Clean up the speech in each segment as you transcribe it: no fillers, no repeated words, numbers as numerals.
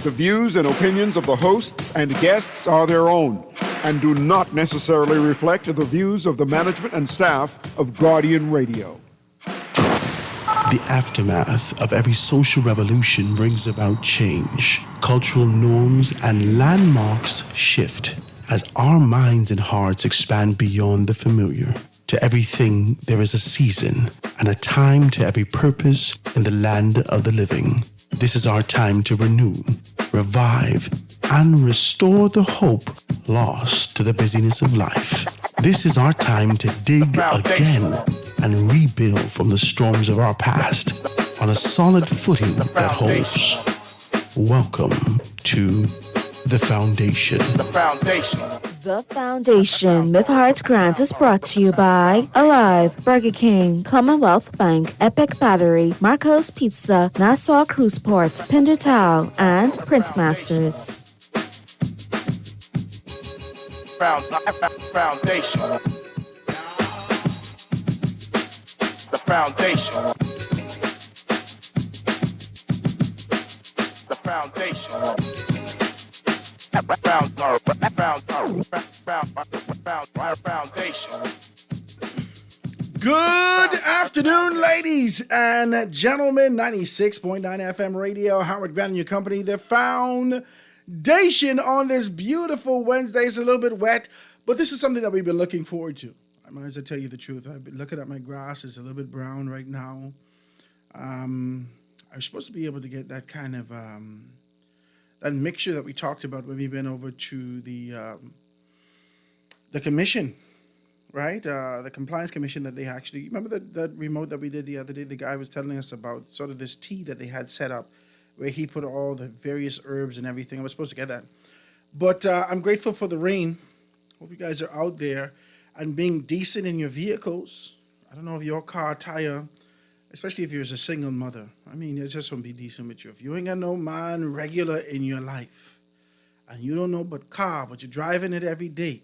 The views and opinions of the hosts and guests are their own and do not necessarily reflect the views of the management and staff of Guardian Radio. The aftermath of every social revolution brings about change. Cultural norms and landmarks shift as our minds and hearts expand beyond the familiar. To everything, there is a season and a time to every purpose in the land of the living. This is our time to renew, revive, and restore the hope lost to the busyness of life. This is our time to dig again and rebuild from the storms of our past on a solid footing that holds. Welcome to The Foundation. The Foundation. The Foundation with Hearts Grant is brought to you by Alive, Burger King, Commonwealth Bank, Epic Battery, Marco's Pizza, Nassau Cruise Port, Pinder Towel, and Printmasters. Foundation. The Foundation. The Foundation. Foundation. Good afternoon, ladies and gentlemen. 96.9 FM radio, Howard Grant and your company, The Foundation, on this beautiful Wednesday. It's a little bit wet, but this is something that we've been looking forward to. I might as well tell you the truth. I've been looking at my grass. It's a little bit brown right now. I'm supposed to be able to get that kind of that mixture that we talked about when we've been over to the commission, right? The compliance commission that they actually, remember that remote that we did the other day? The guy was telling us about sort of this tea that they had set up where he put all the various herbs and everything. I was supposed to get that. But I'm grateful for the rain. Hope you guys are out there and being decent in your vehicles. I don't know if your car tire, especially if you're a single mother. I mean, you just want to be decent with you. If you ain't got no man regular in your life and you don't know but car, but you're driving it every day,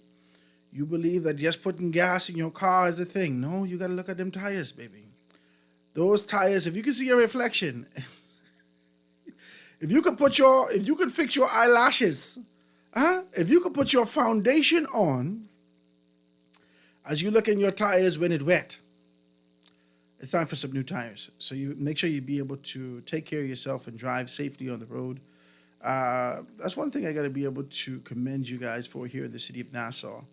you believe that just putting gas in your car is a thing. No, you got to look at them tires, baby. Those tires, if you can see your reflection, if you could fix your eyelashes, if you could put your foundation on as you look in your tires when it's wet, it's time for some new tires. So you make sure you be able to take care of yourself and drive safely on the road. That's one thing I got to be able to commend you guys for here in the city of Nassau.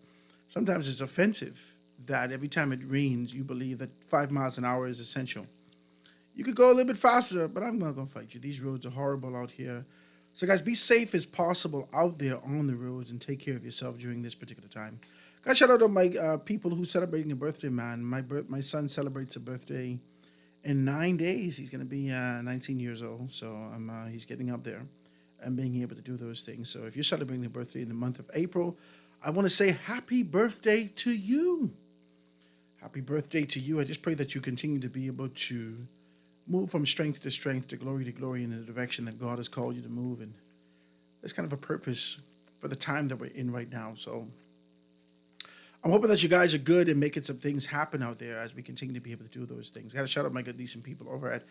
Sometimes it's offensive that every time it rains, you believe that 5 miles an hour is essential. You could go a little bit faster, but I'm not going to fight you. These roads are horrible out here. So guys, be safe as possible out there on the roads and take care of yourself during this particular time. Guys, shout out to my people who celebrating a birthday, man. My son celebrates a birthday in 9 days. He's going to be 19 years old, so he's getting up there and being able to do those things. So if you're celebrating a birthday in the month of April, I want to say happy birthday to you. Happy birthday to you. I just pray that you continue to be able to move from strength to strength, to glory in the direction that God has called you to move in. There's kind of a purpose for the time that we're in right now. So I'm hoping that you guys are good and making some things happen out there as we continue to be able to do those things. I got to shout out my good, decent people over at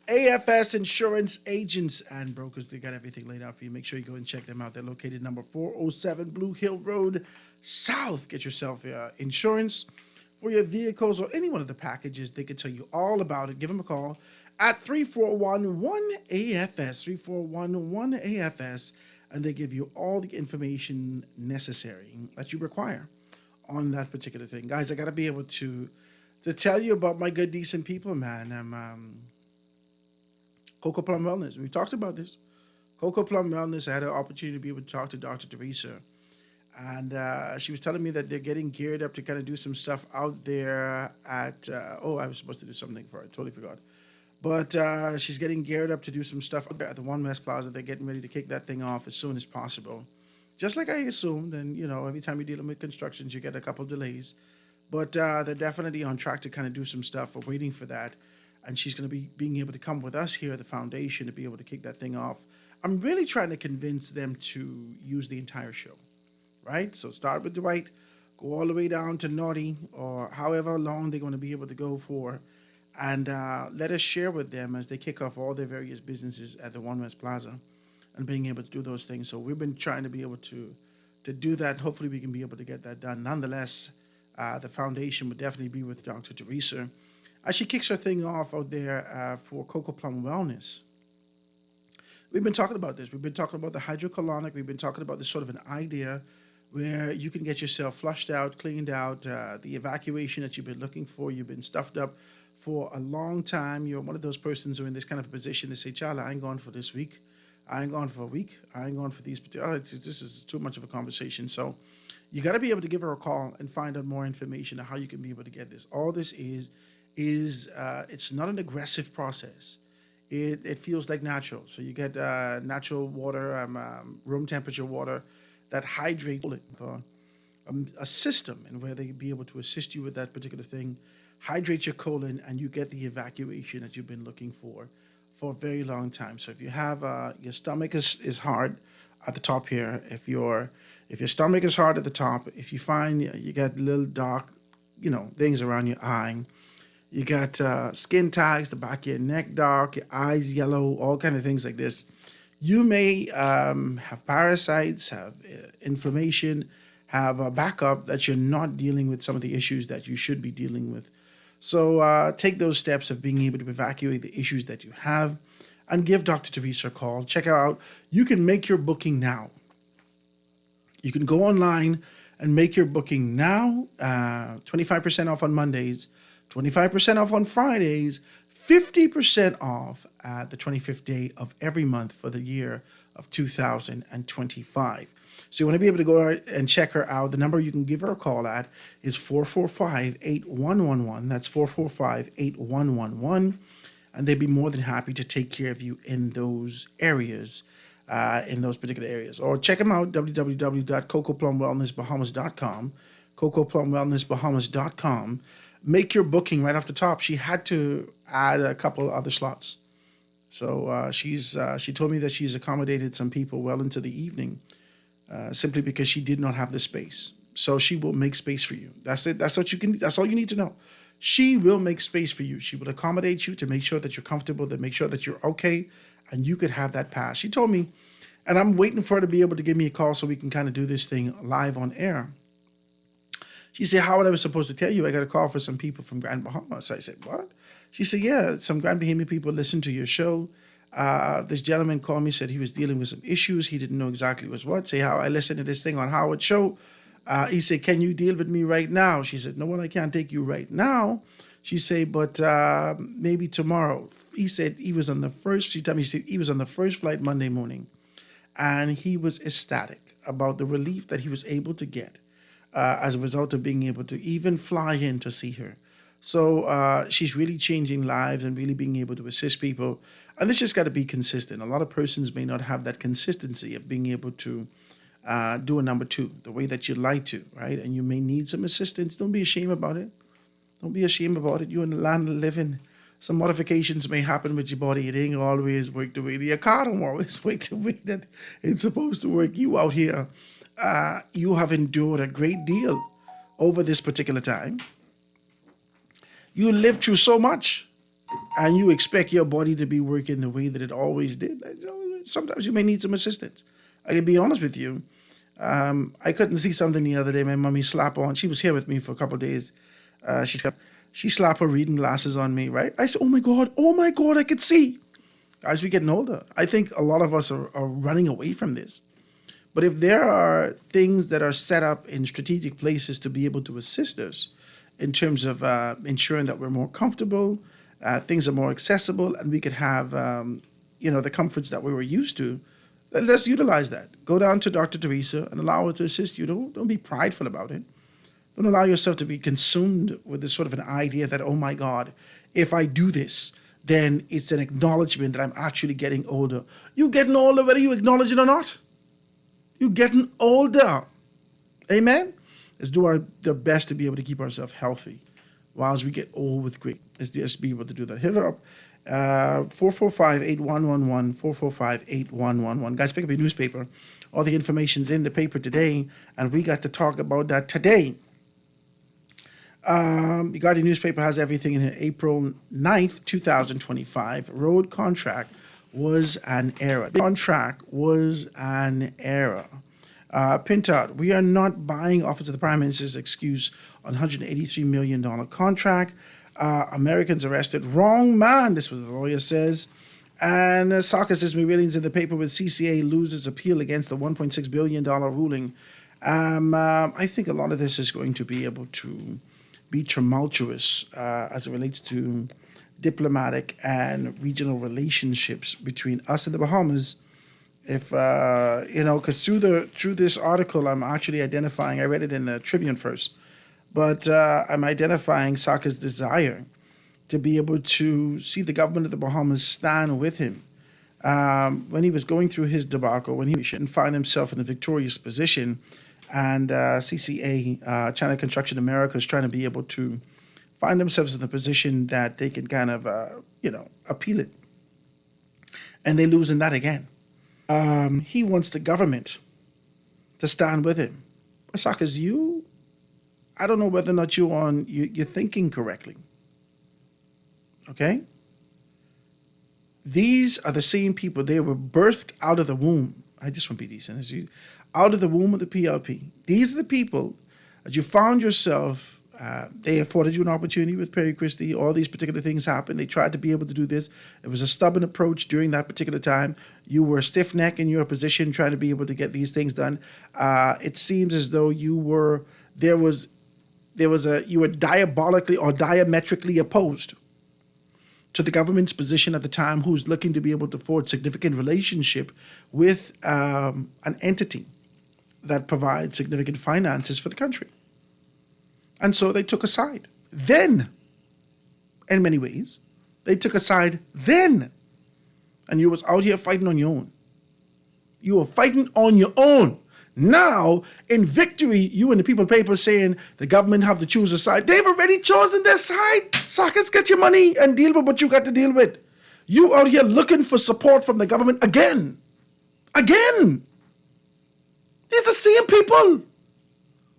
AFS Insurance Agents and Brokers. They got everything laid out for you. Make sure you go and check them out. They're located number 407 Blue Hill Road South. Get yourself insurance for your vehicles or any one of the packages. They can tell you all about it. Give them a call at 341-1AFS, 341-1AFS, and they give you all the information necessary that you require on that particular thing. Guys, I got to be able to tell you about my good, decent people, man. I'm Coco Plum Wellness. We talked about this. Coco Plum Wellness, I had an opportunity to be able to talk to Dr. Teresa. And she was telling me that they're getting geared up to kind of do some stuff out there at, I was supposed to do something for her. I totally forgot. But she's getting geared up to do some stuff out there at the One West Plaza. They're getting ready to kick that thing off as soon as possible. Just like I assumed, and, every time you're dealing with constructions, you get a couple delays. But they're definitely on track to kind of do some stuff. We're waiting for that. And she's going to be being able to come with us here at the foundation to be able to kick that thing off. I'm really trying to convince them to use the entire show, right? So start with Dwight, go all the way down to Naughty, or however long they're going to be able to go for. And let us share with them as they kick off all their various businesses at the One West Plaza. and being able to do those things. So we've been trying to be able to do that. Hopefully we can be able to get that done. Nonetheless, the foundation would definitely be with Dr. Teresa as she kicks her thing off out there for Cocoa Plum Wellness. We've been talking about this. We've been talking about the hydrocolonic. We've been talking about this sort of an idea where you can get yourself flushed out, cleaned out, the evacuation that you've been looking for. You've been stuffed up for a long time. You're one of those persons who are in this kind of position. They say, child, I ain't going for this week. I ain't going for a week. I ain't going for these particular. This is too much of a conversation. So you got to be able to give her a call and find out more information on how you can be able to get this. All this is it's not an aggressive process. It feels like natural. So you get natural water, room temperature water that hydrates for a system and where they be able to assist you with that particular thing, hydrate your colon, and you get the evacuation that you've been looking for a very long time. So if you have your stomach is hard at the top here, if your stomach is hard at the top, if you find you got little dark, things around your eye, you got skin tags, the back of your neck dark, your eyes yellow, all kind of things like this. You may have parasites, have inflammation, have a backup that you're not dealing with some of the issues that you should be dealing with. So take those steps of being able to evacuate the issues that you have and give Dr. Teresa a call. Check her out. You can make your booking now. You can go online and make your booking now. 25% off on Mondays, 25% off on Fridays, 50% off at the 25th day of every month for the year of 2025. So you want to be able to go out and check her out. The number you can give her a call at is 445-8111. That's 445-8111. And they'd be more than happy to take care of you in those areas, in those particular areas. Or check them out, www.cocoplumwellnessbahamas.com, cocoplumwellnessbahamas.com. Make your booking right off the top. She had to add a couple other slots. So she told me that she's accommodated some people well into the evening simply because she did not have the space. So she will make space for you. That's it. That's all you need to know. She will make space for you. She will accommodate you to make sure that you're comfortable, to make sure that you're okay, and you could have that pass. She told me, and I'm waiting for her to be able to give me a call so we can kind of do this thing live on air. She said, Howard, I was supposed to tell you I got a call for some people from Grand Bahama. So I said, what? She said, yeah, some Grand Bahamian people listen to your show. This gentleman called me, said he was dealing with some issues. He didn't know exactly what. Say how I listened to this thing on Howard's show. He said, can you deal with me right now? She said, no, well, I can't take you right now. She said, but maybe tomorrow. He said he was on the first, she told me he was on the first flight Monday morning. And he was ecstatic about the relief that he was able to get as a result of being able to even fly in to see her. So she's really changing lives and really being able to assist people. And this just got to be consistent. A lot of persons may not have that consistency of being able to do a number two the way that you'd like to, right? And you may need some assistance. Don't be ashamed about it. Don't be ashamed about it. You're in the land of living. Some modifications may happen with your body. It ain't always work the way your car don't always work the way that it's supposed to work. You out here, you have endured a great deal over this particular time. You lived through so much, and you expect your body to be working the way that it always did. Sometimes you may need some assistance. I can be honest with you. I couldn't see something the other day. My mommy slapped on. She was here with me for a couple of days. She slapped her reading glasses on me, right? I said, oh my God, I could see. As we're getting older, I think a lot of us are running away from this. But if there are things that are set up in strategic places to be able to assist us in terms of ensuring that we're more comfortable, things are more accessible, and we could have, the comforts that we were used to, let's utilize that. Go down to Dr. Teresa and allow her to assist you. Don't be prideful about it. Don't allow yourself to be consumed with this sort of an idea that, oh my God, if I do this, then it's an acknowledgement that I'm actually getting older. You're getting older whether you acknowledge it or not. You're getting older. Amen? Let's do the best to be able to keep ourselves healthy whilst we get old with great. Let's just be able to do that. Hit her up. 445-8111, 445-8111. Guys, pick up your newspaper. All the information's in the paper today, and we got to talk about that today. The Guardian newspaper has everything in here. April 9th, 2025. Road contract was an error. The contract was an error. Pintard, we are not buying Office of the Prime Minister's excuse on $183 million contract. Americans arrested. Wrong man, this was what the lawyer says. And Saka says millions in the paper with CCA loses appeal against the $1.6 billion ruling. I think a lot of this is going to be able to be tumultuous as it relates to diplomatic and regional relationships between us and the Bahamas. If because through this article, I'm actually identifying. I read it in the Tribune first, but I'm identifying Saka's desire to be able to see the government of the Bahamas stand with him when he was going through his debacle, when he shouldn't find himself in a victorious position, and CCA, China Construction America, is trying to be able to find themselves in the position that they can kind of appeal it, and they lose in that again. He wants the government to stand with him. Saka's I don't know whether or not you're thinking correctly. Okay? These are the same people. They were birthed out of the womb. I just want to be decent. Out of the womb of the PLP. These are the people that you found yourself. They afforded you an opportunity with Perry Christie. All these particular things happened. They tried to be able to do this. It was a stubborn approach during that particular time. You were stiff-necked in your position trying to be able to get these things done. It seems as though you were diabolically or diametrically opposed to the government's position at the time, who's looking to be able to forge significant relationship with an entity that provides significant finances for the country. And so they took a side. Then, in many ways, they took a side then. And you was out here fighting on your own. You were fighting on your own. Now, in victory, you and the People paper saying the government have to choose a side. They've already chosen their side. Sakas, get your money and deal with what you got to deal with. You out here looking for support from the government again. Again. These the same people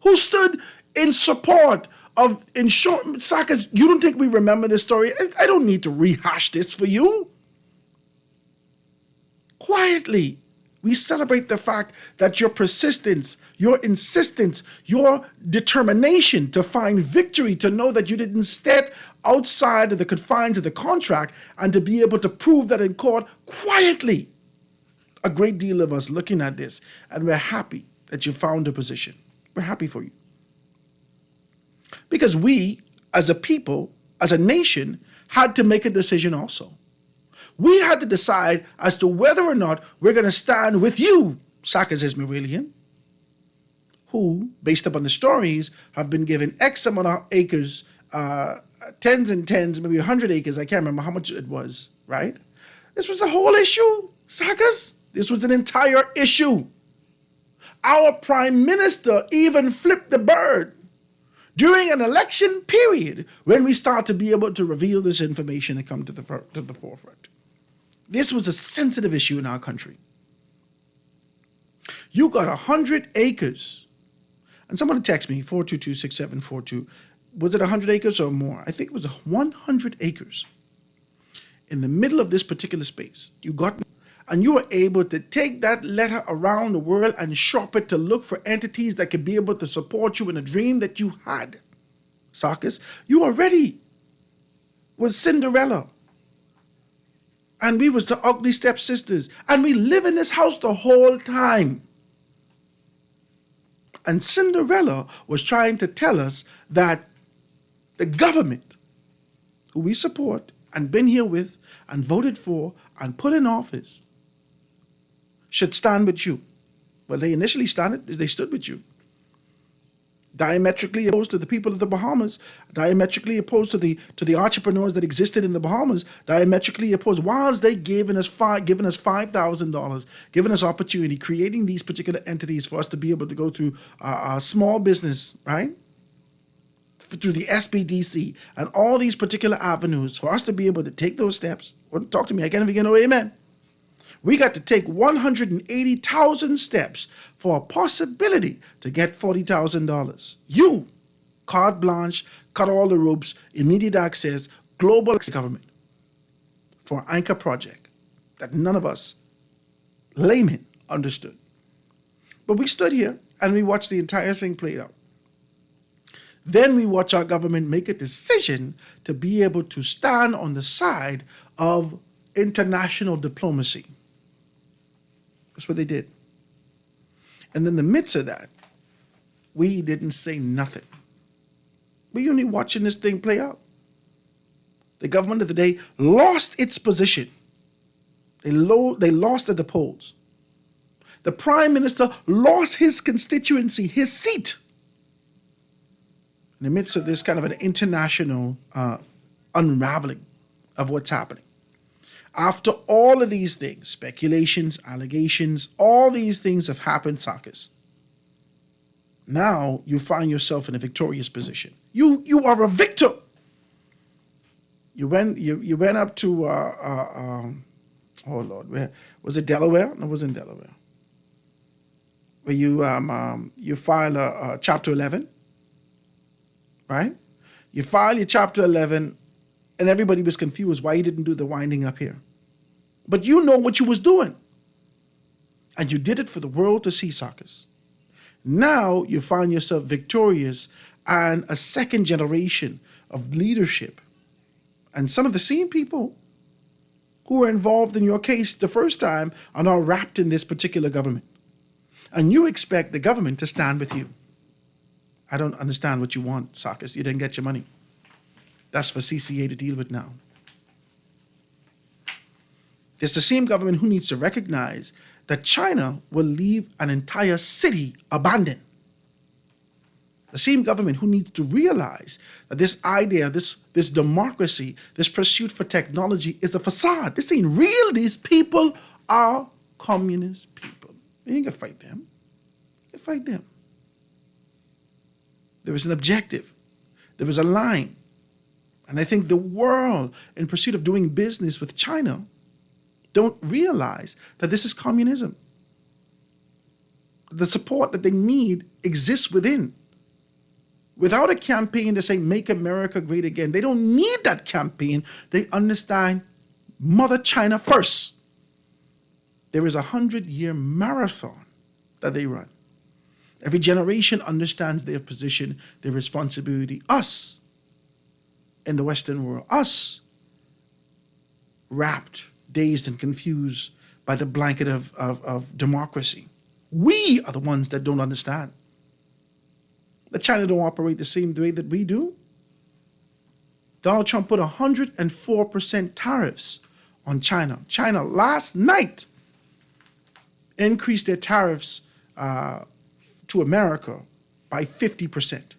who stood in support of insurance. Sakas, you don't think we remember this story? I don't need to rehash this for you. Quietly, we celebrate the fact that your persistence, your insistence, your determination to find victory, to know that you didn't step outside of the confines of the contract, and to be able to prove that in court quietly. A great deal of us looking at this, and we're happy that you found a position. We're happy for you. Because we, as a people, as a nation, had to make a decision also. We had to decide as to whether or not we're going to stand with you, Sakas Ismailian, who, based upon the stories, have been given X amount of acres, tens and tens, maybe 100 acres. I can't remember how much it was, right? This was a whole issue, Sakas. This was an entire issue. Our prime minister even flipped the bird during an election period when we start to be able to reveal this information and come to the forefront. This was a sensitive issue in our country. You got 100 acres. And someone text me, 422-6742. Was it 100 acres or more? I think it was 100 acres. In the middle of this particular space, and you were able to take that letter around the world and shop it to look for entities that could be able to support you in a dream that you had. Sakas, you already was Cinderella. And we was the ugly stepsisters. And we live in this house the whole time. And Cinderella was trying to tell us that the government, who we support and been here with and voted for and put in office, should stand with you. Well, they initially stood with you. Diametrically opposed to the people of the Bahamas, diametrically opposed to the entrepreneurs that existed in the Bahamas, diametrically opposed. Whilst they giving us $5,000, giving us opportunity, creating these particular entities for us to be able to go through our small business, right? Through the SBDC and all these particular avenues for us to be able to take those steps. Talk to me, I can't even get no amen. We got to take 180,000 steps for a possibility to get $40,000. You, carte blanche, cut all the ropes, immediate access, global government for Anchor Project. that none of us laymen understood. But we stood here and we watched the entire thing played out. Then we watch our government make a decision to be able to stand on the side of international diplomacy. That's what they did. And in the midst of that, we didn't say nothing. We only watching this thing play out. The government of the day lost its position. They lost at the polls. The prime minister lost his constituency, his seat. In the midst of this kind of an international unraveling of what's happening. After all of these things, speculations, allegations, all these things have happened, Sarkis. Now you find yourself in a victorious position. You are a victor. You went up to oh Lord, where was it? Delaware? No, it wasn't Delaware. Where you file a Chapter 11, right? You file your Chapter 11, and everybody was confused why you didn't do the winding up here. But you know what you was doing, and you did it for the world to see, Sarkis. Now you find yourself victorious and a second generation of leadership. And some of the same people who were involved in your case the first time are now wrapped in this particular government. And you expect the government to stand with you. I don't understand what you want, Sarkis. You didn't get your money. That's for CCA to deal with now. It's the same government who needs to recognize that China will leave an entire city abandoned. The same government who needs to realize that this idea, this democracy, this pursuit for technology is a facade. This ain't real. These people are communist people. You ain't gonna fight them. You can fight them. There was an objective. There was a line. And I think the world, in pursuit of doing business with China, don't realize that this is communism. The support that they need exists within. Without a campaign to say, make America great again, they don't need that campaign. They understand Mother China first. There is a 100-year marathon that they run. Every generation understands their position, their responsibility. Us, in the Western world, us, wrapped, dazed, and confused by the blanket of democracy. We are the ones that don't understand. That China don't operate the same way that we do. Donald Trump put 104% tariffs on China. China last night increased their tariffs to America by 50%.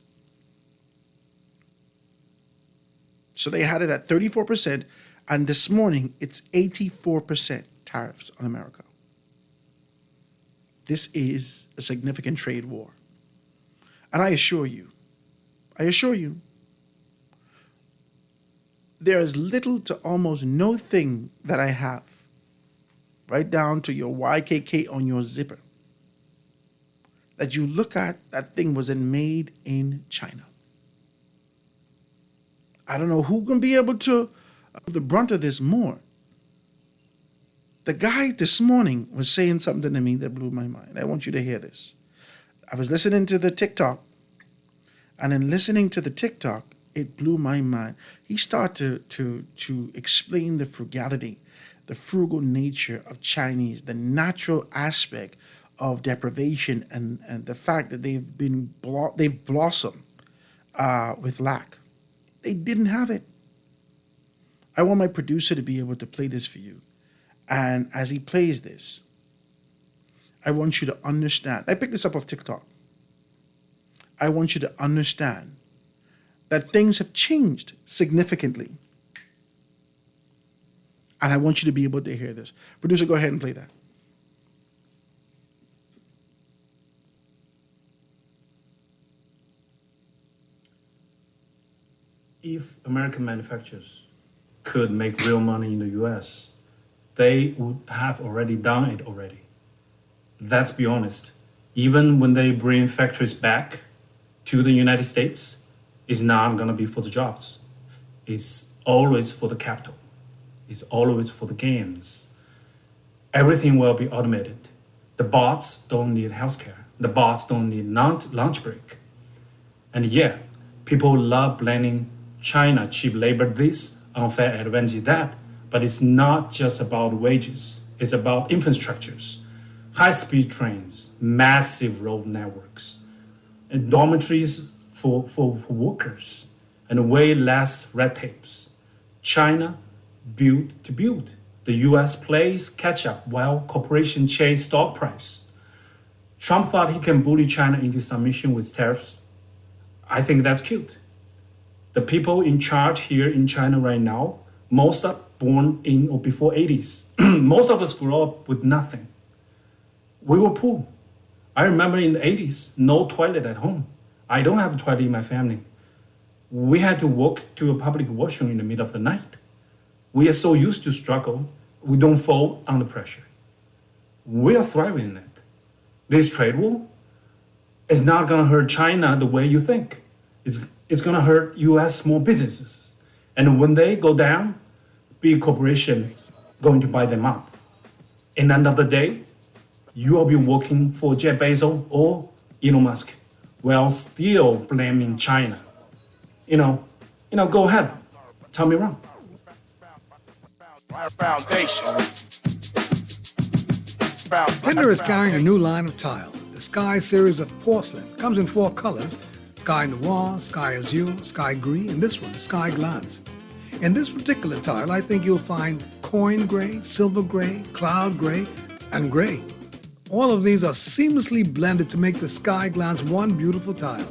So they had it at 34%, and this morning it's 84% tariffs on America. This is a significant trade war. And I assure you, there is little to almost no thing that I have, right down to your YKK on your zipper, that you look at, that thing wasn't made in China. I don't know who can be able to the brunt of this more. The guy this morning was saying something to me that blew my mind. I want you to hear this. I was listening to the TikTok, and in listening to the TikTok, it blew my mind. He started to explain the frugality, the frugal nature of Chinese, the natural aspect of deprivation, and the fact that they've blossomed with lack. They didn't have it. I want my producer to be able to play this for you. And as he plays this, I want you to understand. I picked this up off TikTok. I want you to understand that things have changed significantly. And I want you to be able to hear this. Producer, go ahead and play that. If American manufacturers could make real money in the US, they would have already done it already. Let's be honest. Even when they bring factories back to the United States, it's not going to be for the jobs. It's always for the capital. It's always for the gains. Everything will be automated. The bots don't need healthcare. The bots don't need lunch break. And yeah, people love blaming China, cheap labor this, unfair advantage that, but it's not just about wages. It's about infrastructures, high-speed trains, massive road networks, and dormitories for workers, and way less red tapes. China built to build. The US plays catch up while corporations chase stock price. Trump thought he can bully China into submission with tariffs. I think that's cute. The people in charge here in China right now, most are born in or before 80s. Most of us grew up with nothing. We were poor. I remember in the 80s, no toilet at home. I don't have a toilet in my family. We had to walk to a public washroom in the middle of the night. We are so used to struggle, we don't fall under pressure. We are thriving in it. This trade war is not gonna hurt China the way you think. It's gonna hurt US small businesses. And when they go down, big corporation going to buy them up. In the end of the day, you will be working for Jeff Bezos or Elon Musk while still blaming China. Go ahead. Tell me wrong. Foundation. Pender is carrying a new line of tile, the Sky series of porcelain. Comes in 4 colors: Sky Noir, Sky Azure, Sky Gris, and this one, Sky Glance. In this particular tile, I think you'll find coin gray, silver gray, cloud gray, and gray. All of these are seamlessly blended to make the Sky Glance one beautiful tile.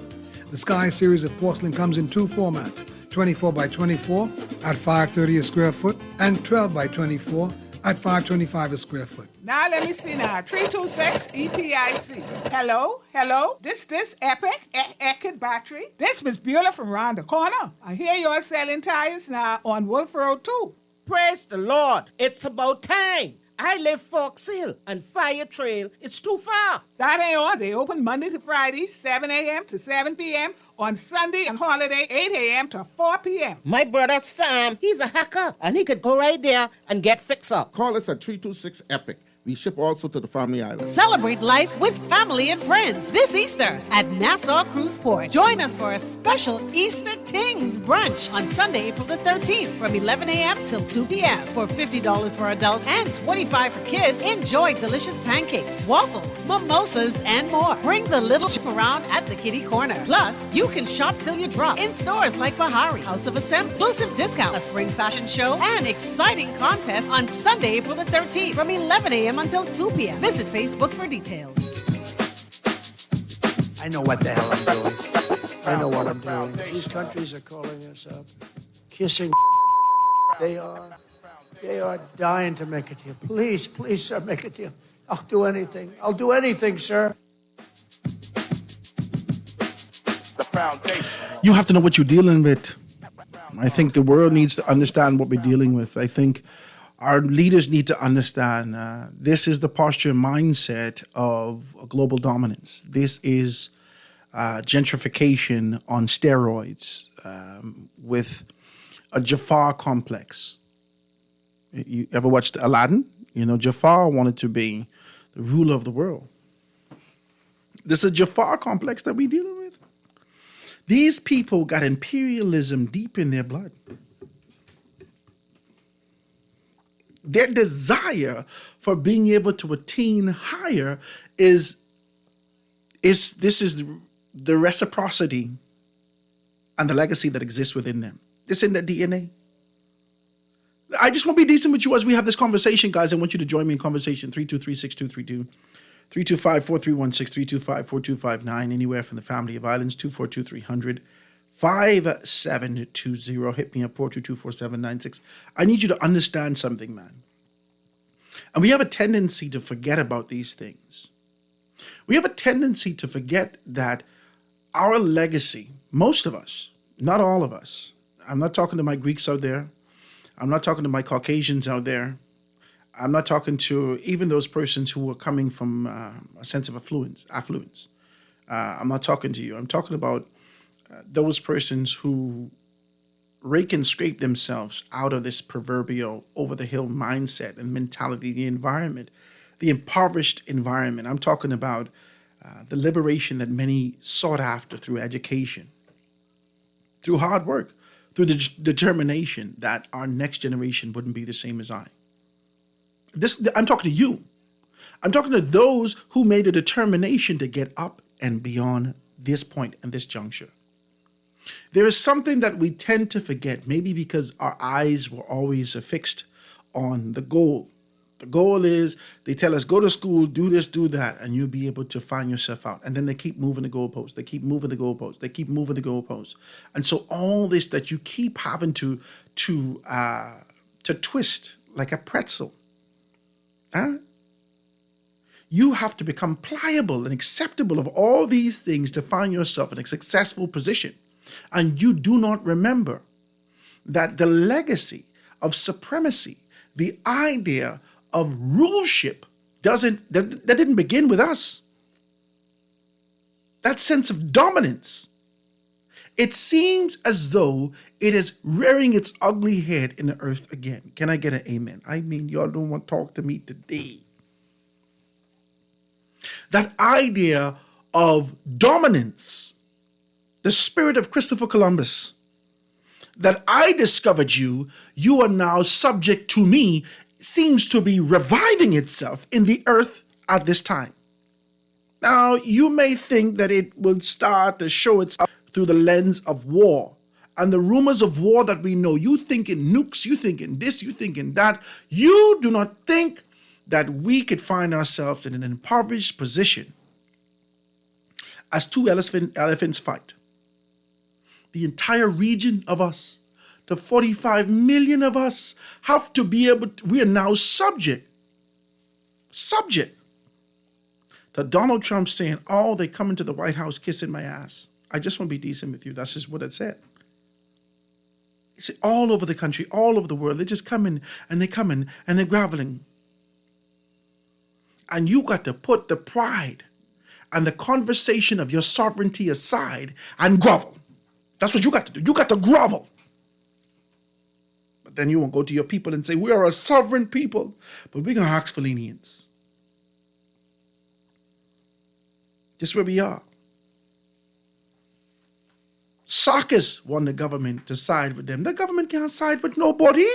The Sky series of porcelain comes in 2 formats, 24 by 24 at $5.30 a square foot and 12 by 24 at $5.25 a square foot. Now let me see now. 326 EPIC. Hello. This Epic battery. This Miss Beulah from round the corner. I hear you're selling tires now on Wolf Road too. Praise the Lord. It's about time. I live Fox Hill and Fire Trail. It's too far. That ain't all. They open Monday to Friday, 7 a.m. to 7 p.m. On Sunday and holiday, 8 a.m. to 4 p.m. My brother Sam, he's a hacker, and he could go right there and get fixed up. Call us at 326 EPIC. We ship also to the Family Island. Celebrate life with family and friends this Easter at Nassau Cruise Port. Join us for a special Easter Tings brunch on Sunday, April the 13th from 11 a.m. till 2 p.m. For $50 for adults and $25 for kids, enjoy delicious pancakes, waffles, mimosas, and more. Bring the little ship around at the kitty corner. Plus, you can shop till you drop in stores like Bahari, House of Assembly, exclusive discount, a spring fashion show, and exciting contests on Sunday, April the 13th from 11 a.m. until 2 p.m. Visit Facebook for details. I know what the hell I'm doing. I know what I'm doing. These countries are calling us up, kissing. They are dying to make a deal. Please, sir, make a deal. I'll do anything. I'll do anything, sir. The foundation. You have to know what you're dealing with. I think the world needs to understand what we're dealing with. I think our leaders need to understand this is the posture and mindset of global dominance. This is gentrification on steroids with a Jafar complex. You ever watched Aladdin? You know, Jafar wanted to be the ruler of the world. This is a Jafar complex that we're dealing with. These people got imperialism deep in their blood. Their desire for being able to attain higher is the reciprocity and the legacy that exists within them. This in their DNA. I just want to be decent with you as we have this conversation, guys. I want you to join me in conversation. 323-6232, 325-4316, 325-4259, anywhere from the family of islands, 242-300. 5720. Hit me up, 422-4796. I need you to understand something, man. And we have a tendency to forget about these things. We have a tendency to forget that our legacy, most of us, not all of us, I'm not talking to my Greeks out there. I'm not talking to my Caucasians out there. I'm not talking to even those persons who are coming from a sense of affluence. I'm not talking to you. I'm talking about those persons who rake and scrape themselves out of this proverbial over-the-hill mindset and mentality, the environment, the impoverished environment. I'm talking about the liberation that many sought after through education, through hard work, through the determination that our next generation wouldn't be the same as I. I'm talking to you. I'm talking to those who made a determination to get up and beyond this point and this juncture. There is something that we tend to forget, maybe because our eyes were always affixed on the goal. The goal is, they tell us, go to school, do this, do that, and you'll be able to find yourself out. And then they keep moving the goalposts. They keep moving the goalposts. They keep moving the goalposts. And so all this that you keep having to twist like a pretzel, you have to become pliable and acceptable of all these things to find yourself in a successful position. And you do not remember that the legacy of supremacy, the idea of ruleship, that didn't begin with us. That sense of dominance, it seems as though it is rearing its ugly head in the earth again. Can I get an amen? I mean, y'all don't want to talk to me today. That idea of dominance, the spirit of Christopher Columbus, that I discovered you, you are now subject to me, seems to be reviving itself in the earth at this time. Now, you may think that it will start to show itself through the lens of war. And the rumors of war that we know, you thinking nukes, you thinking this, you thinking that. You do not think that we could find ourselves in an impoverished position as two elephants fight. The entire region of us, the 45 million of us, have to be able to, we are now subject to Donald Trump saying, oh, they come into the White House kissing my ass. I just want to be decent with you. That's just what it said. It's all over the country, all over the world. They just come in and they're groveling. And you got to put the pride and the conversation of your sovereignty aside and grovel. That's what you got to do. You got to grovel. But then you won't go to your people and say, we are a sovereign people, but we're going to ask for lenience. Just where we are. Sarkis want the government to side with them. The government can't side with nobody.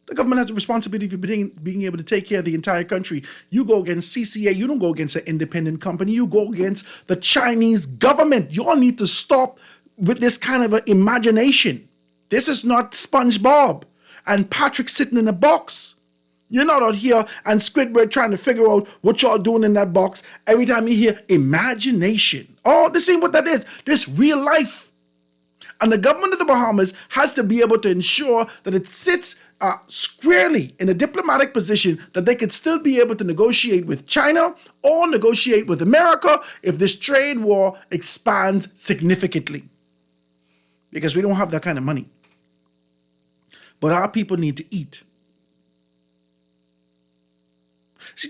The government has a responsibility for being able to take care of the entire country. You go against CCA, you don't go against an independent company, you go against the Chinese government. You all need to stop with this kind of imagination. This is not SpongeBob and Patrick sitting in a box. You're not out here and Squidward trying to figure out what y'all doing in that box. Every time you hear imagination. Oh, this ain't what that is. This real life. And the government of the Bahamas has to be able to ensure that it sits squarely in a diplomatic position that they could still be able to negotiate with China or negotiate with America if this trade war expands significantly. Because we don't have that kind of money. But our people need to eat. See,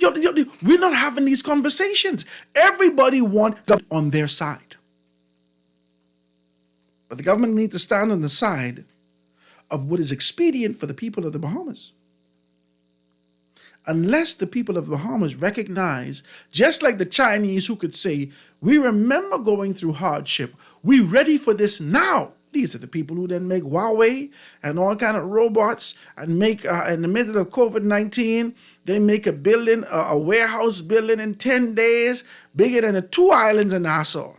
we're not having these conversations. Everybody wants government on their side. But the government needs to stand on the side of what is expedient for the people of the Bahamas. Unless the people of the Bahamas recognize, just like the Chinese who could say, we remember going through hardship, we're ready for this now. These are the people who then make Huawei and all kind of robots and make, in the middle of COVID-19, they make a building, a warehouse building in 10 days, bigger than the 2 islands in Nassau.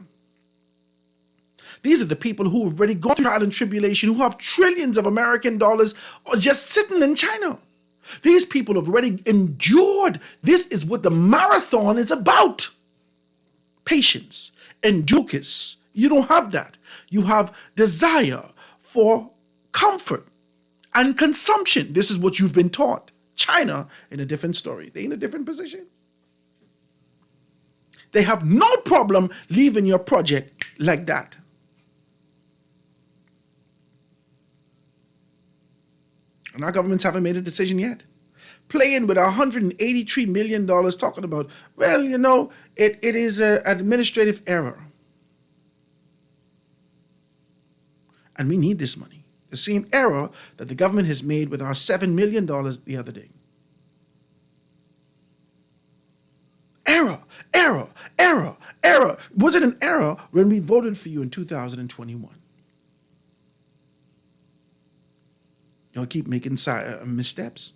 These are the people who have already gone through trial and tribulation, who have trillions of American dollars just sitting in China. These people have already endured. This is what the marathon is about. Patience, endurance. You don't have that. You have desire for comfort and consumption. This is what you've been taught. China, in a different story. They're in a different position. They have no problem leaving your project like that. And our governments haven't made a decision yet. Playing with $183 million, talking about, well, you know, it is an administrative error. And we need this money. The same error that the government has made with our $7 million the other day. Error. Was it an error when we voted for you in 2021? You'll keep making missteps.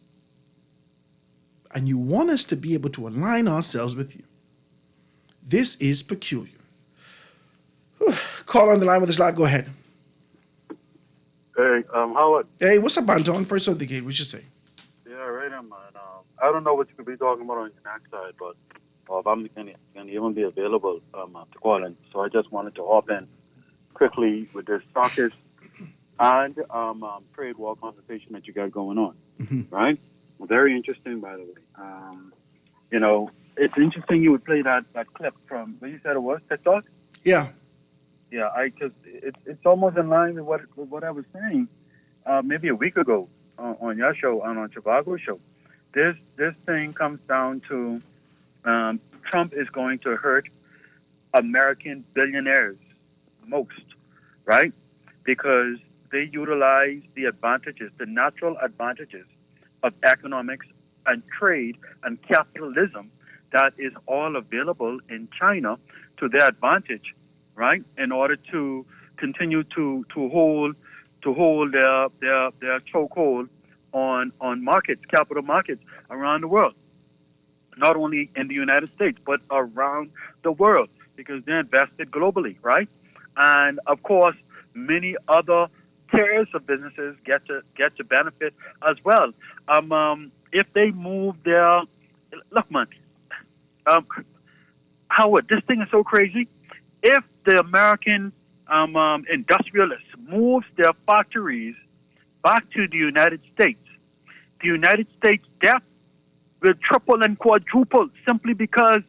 And you want us to be able to align ourselves with you. This is peculiar. Whew. Call on the line with us, lot. Go ahead. Hey, Howard. Hey, what's up, Anton? First out the gate, what you say? Yeah, right on, man. I don't know what you could be talking about on your next side, but if I'm going to even be available to call in. So I just wanted to hop in quickly with this stockist and trade war conversation that you got going on, right? Very interesting, by the way. It's interesting you would play that clip from, what you said it was, TikTok? Yeah. Yeah, it's almost in line with what I was saying maybe a week ago on your show, on Chivago's show. This thing comes down to Trump is going to hurt American billionaires most, right? Because they utilize the advantages, the natural advantages of economics and trade and capitalism that is all available in China to their advantage, right? In order to continue to hold their chokehold on markets, capital markets around the world. Not only in the United States, but around the world, because they're invested globally, right? And of course, many other tiers of businesses get to benefit as well. If they move their look, man, Howard, this thing is so crazy. If the American industrialists moves their factories back to the United States debt will triple and quadruple simply because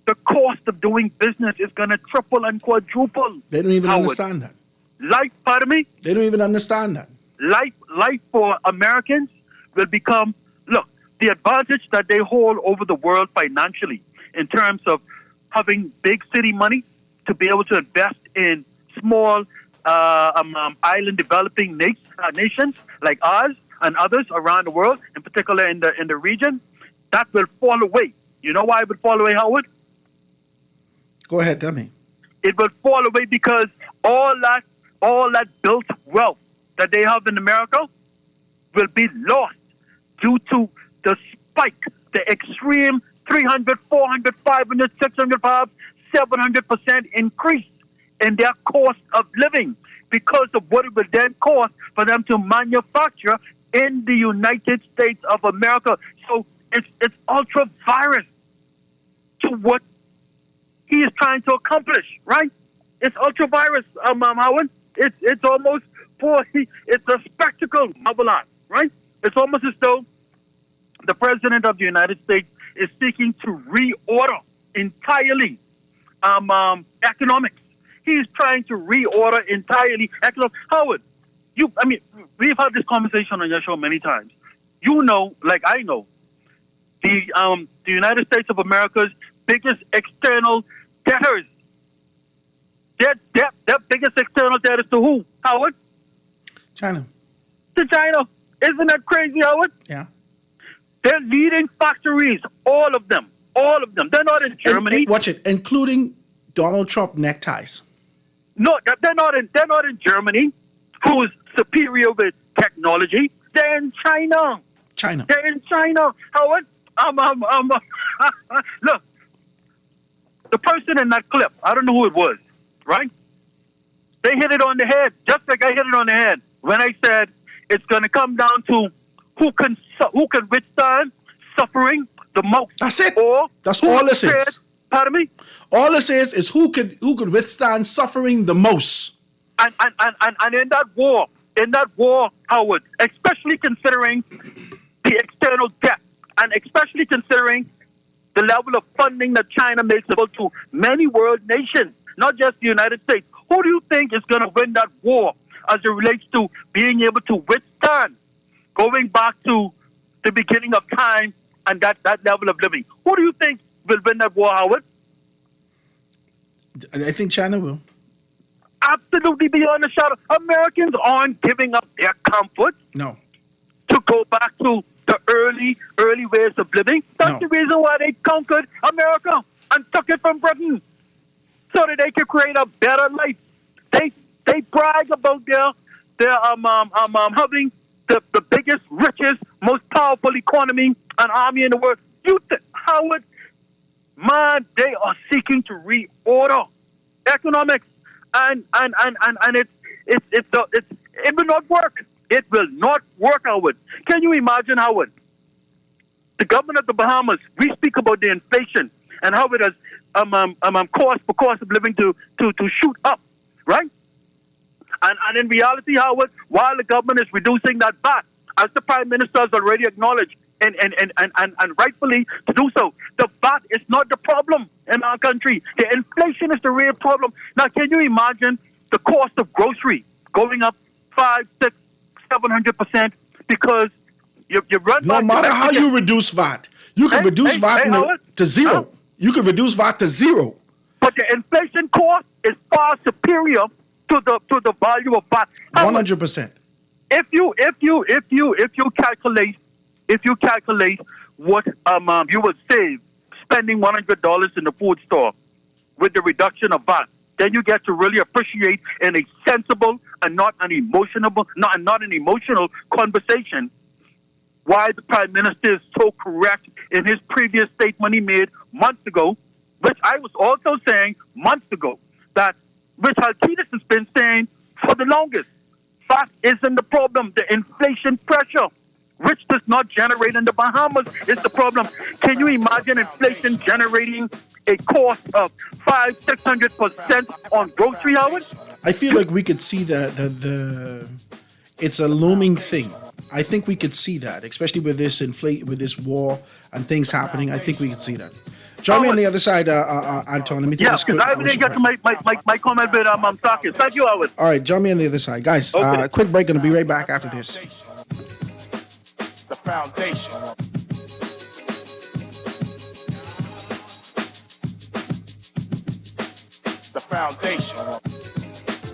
the cost of doing business is going to triple and quadruple. They don't even understand that. Pardon me? They don't even understand that. Life for Americans will become, look, the advantage that they hold over the world financially in terms of having big city money to be able to invest in small island developing nations like ours and others around the world, in particular in the region, that will fall away. You know why it will fall away, Howard? Go ahead, tell me. It will fall away because all that built wealth that they have in America will be lost due to the spike, the extreme 300, 400, 500, 600, 700% increase in their cost of living because of what it will then cost for them to manufacture in the United States of America. So it's ultra virus to what he is trying to accomplish, right? It's ultra virus, Howard. It's almost it's a spectacle, Babylon, right? It's almost as though the president of the United States is seeking to reorder entirely economics. He's trying to reorder entirely economics. Howard, we've had this conversation on your show many times. You know, like I know, the United States of America's biggest external debtors. Their biggest external debtors to who, Howard? China. To China. Isn't that crazy, Howard? Yeah. They're leading factories, all of them. They're not in Germany. Watch it, including Donald Trump neckties. No, they're not in Germany, who's superior with technology. They're in China. They're in China, Howard. Look, the person in that clip, I don't know who it was, right? They hit it on the head, just like I hit it on the head when I said it's going to come down to who can withstand suffering the most. That's it. Or that's all this is. Pardon me? All this is who could withstand suffering the most. And in that war, Howard, especially considering the external debt, and especially considering the level of funding that China makes available to many world nations, not just the United States. Who do you think is going to win that war as it relates to being able to withstand going back to the beginning of time and that level of living? Who do you think will win that war, Howard? I think China will. absolutely beyond a shadow. Americans aren't giving up their comfort No. to go back to the early ways of living. That's the reason why they conquered America and took it from Britain, so that they could create a better life. They brag about their having the biggest, richest, most powerful economy and army in the world. Howard, man, they are seeking to reorder economics, and it will not work. It will not work, Howard. Can you imagine, Howard? The government of the Bahamas, we speak about the inflation and how it has cost of living to shoot up, right? And in reality, Howard, while the government is reducing that VAT, as the Prime Minister has already acknowledged, and rightfully to do so, the VAT is not the problem in our country. The inflation is the real problem. Now, can you imagine the cost of grocery going up 500%, 600%, 700% because you run. No matter how you reduce VAT, you can reduce VAT to zero. You can reduce VAT to zero. But the inflation cost is far superior to the value of VAT. 100%. If you calculate what you will save spending $100 in the food store with the reduction of VAT, then you get to really appreciate in a sensible and not an emotional conversation why the Prime Minister is so correct in his previous statement he made months ago, which I was also saying months ago, that which Alcides has been saying for the longest. VAT isn't the problem. The inflation pressure, which does not generate in the Bahamas, is the problem. Can you imagine inflation generating a cost of 500-600% on grocery, Howard? I feel like we could see it's a looming thing. I think we could see that, especially with this war and things happening. I think we could see that. Join me on the other side, Anton. Let me take this quick. Yeah, because I didn't get to my comment with Sakis. Thank you, Howard. All right, join me on the other side. Guys, quick break. Going to be right back after this. The foundation. The foundation.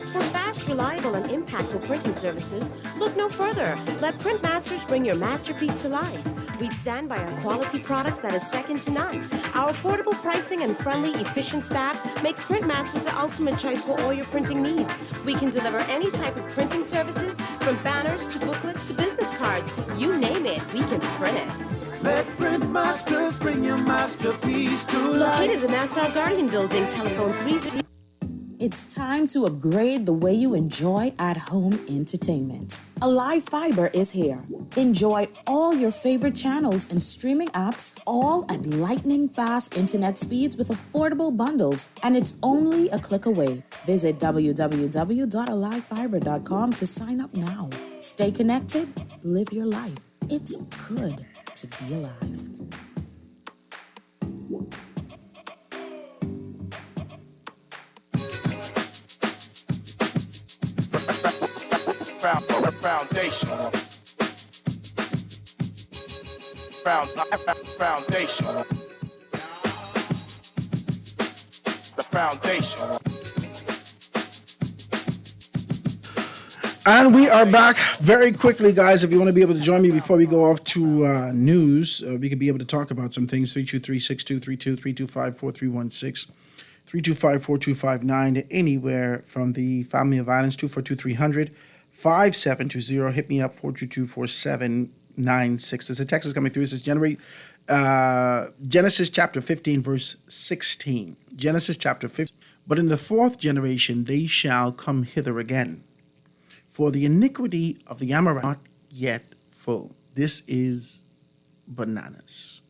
For fast, reliable, and impactful printing services, look no further. Let Printmasters bring your masterpiece to life. We stand by our quality products that is second to none. Our affordable pricing and friendly, efficient staff makes Printmasters the ultimate choice for all your printing needs. We can deliver any type of printing services, from banners to booklets to business cards. You name it, we can print it. Let Printmasters bring your masterpiece to life. Located in the Nassau Guardian Building, telephone 30. It's time to upgrade the way you enjoy at-home entertainment. Alive Fiber is here. Enjoy all your favorite channels and streaming apps, all at lightning-fast internet speeds with affordable bundles, and it's only a click away. Visit www.alivefiber.com to sign up now. Stay connected, live your life. It's good to be alive. Foundation. Foundation. The foundation. And we are back very quickly, guys. If you want to be able to join me before we go off to news, we could be able to talk about some things. 323-623-2325, 325-4316. 325-4259, anywhere from the Family of Violence, 242-300, 5720. Hit me up, 422-4796. There's a text is coming through. It says, Genesis chapter 15, verse 16. Genesis chapter 15. But in the fourth generation they shall come hither again, for the iniquity of the Amorite not yet full. This is bananas.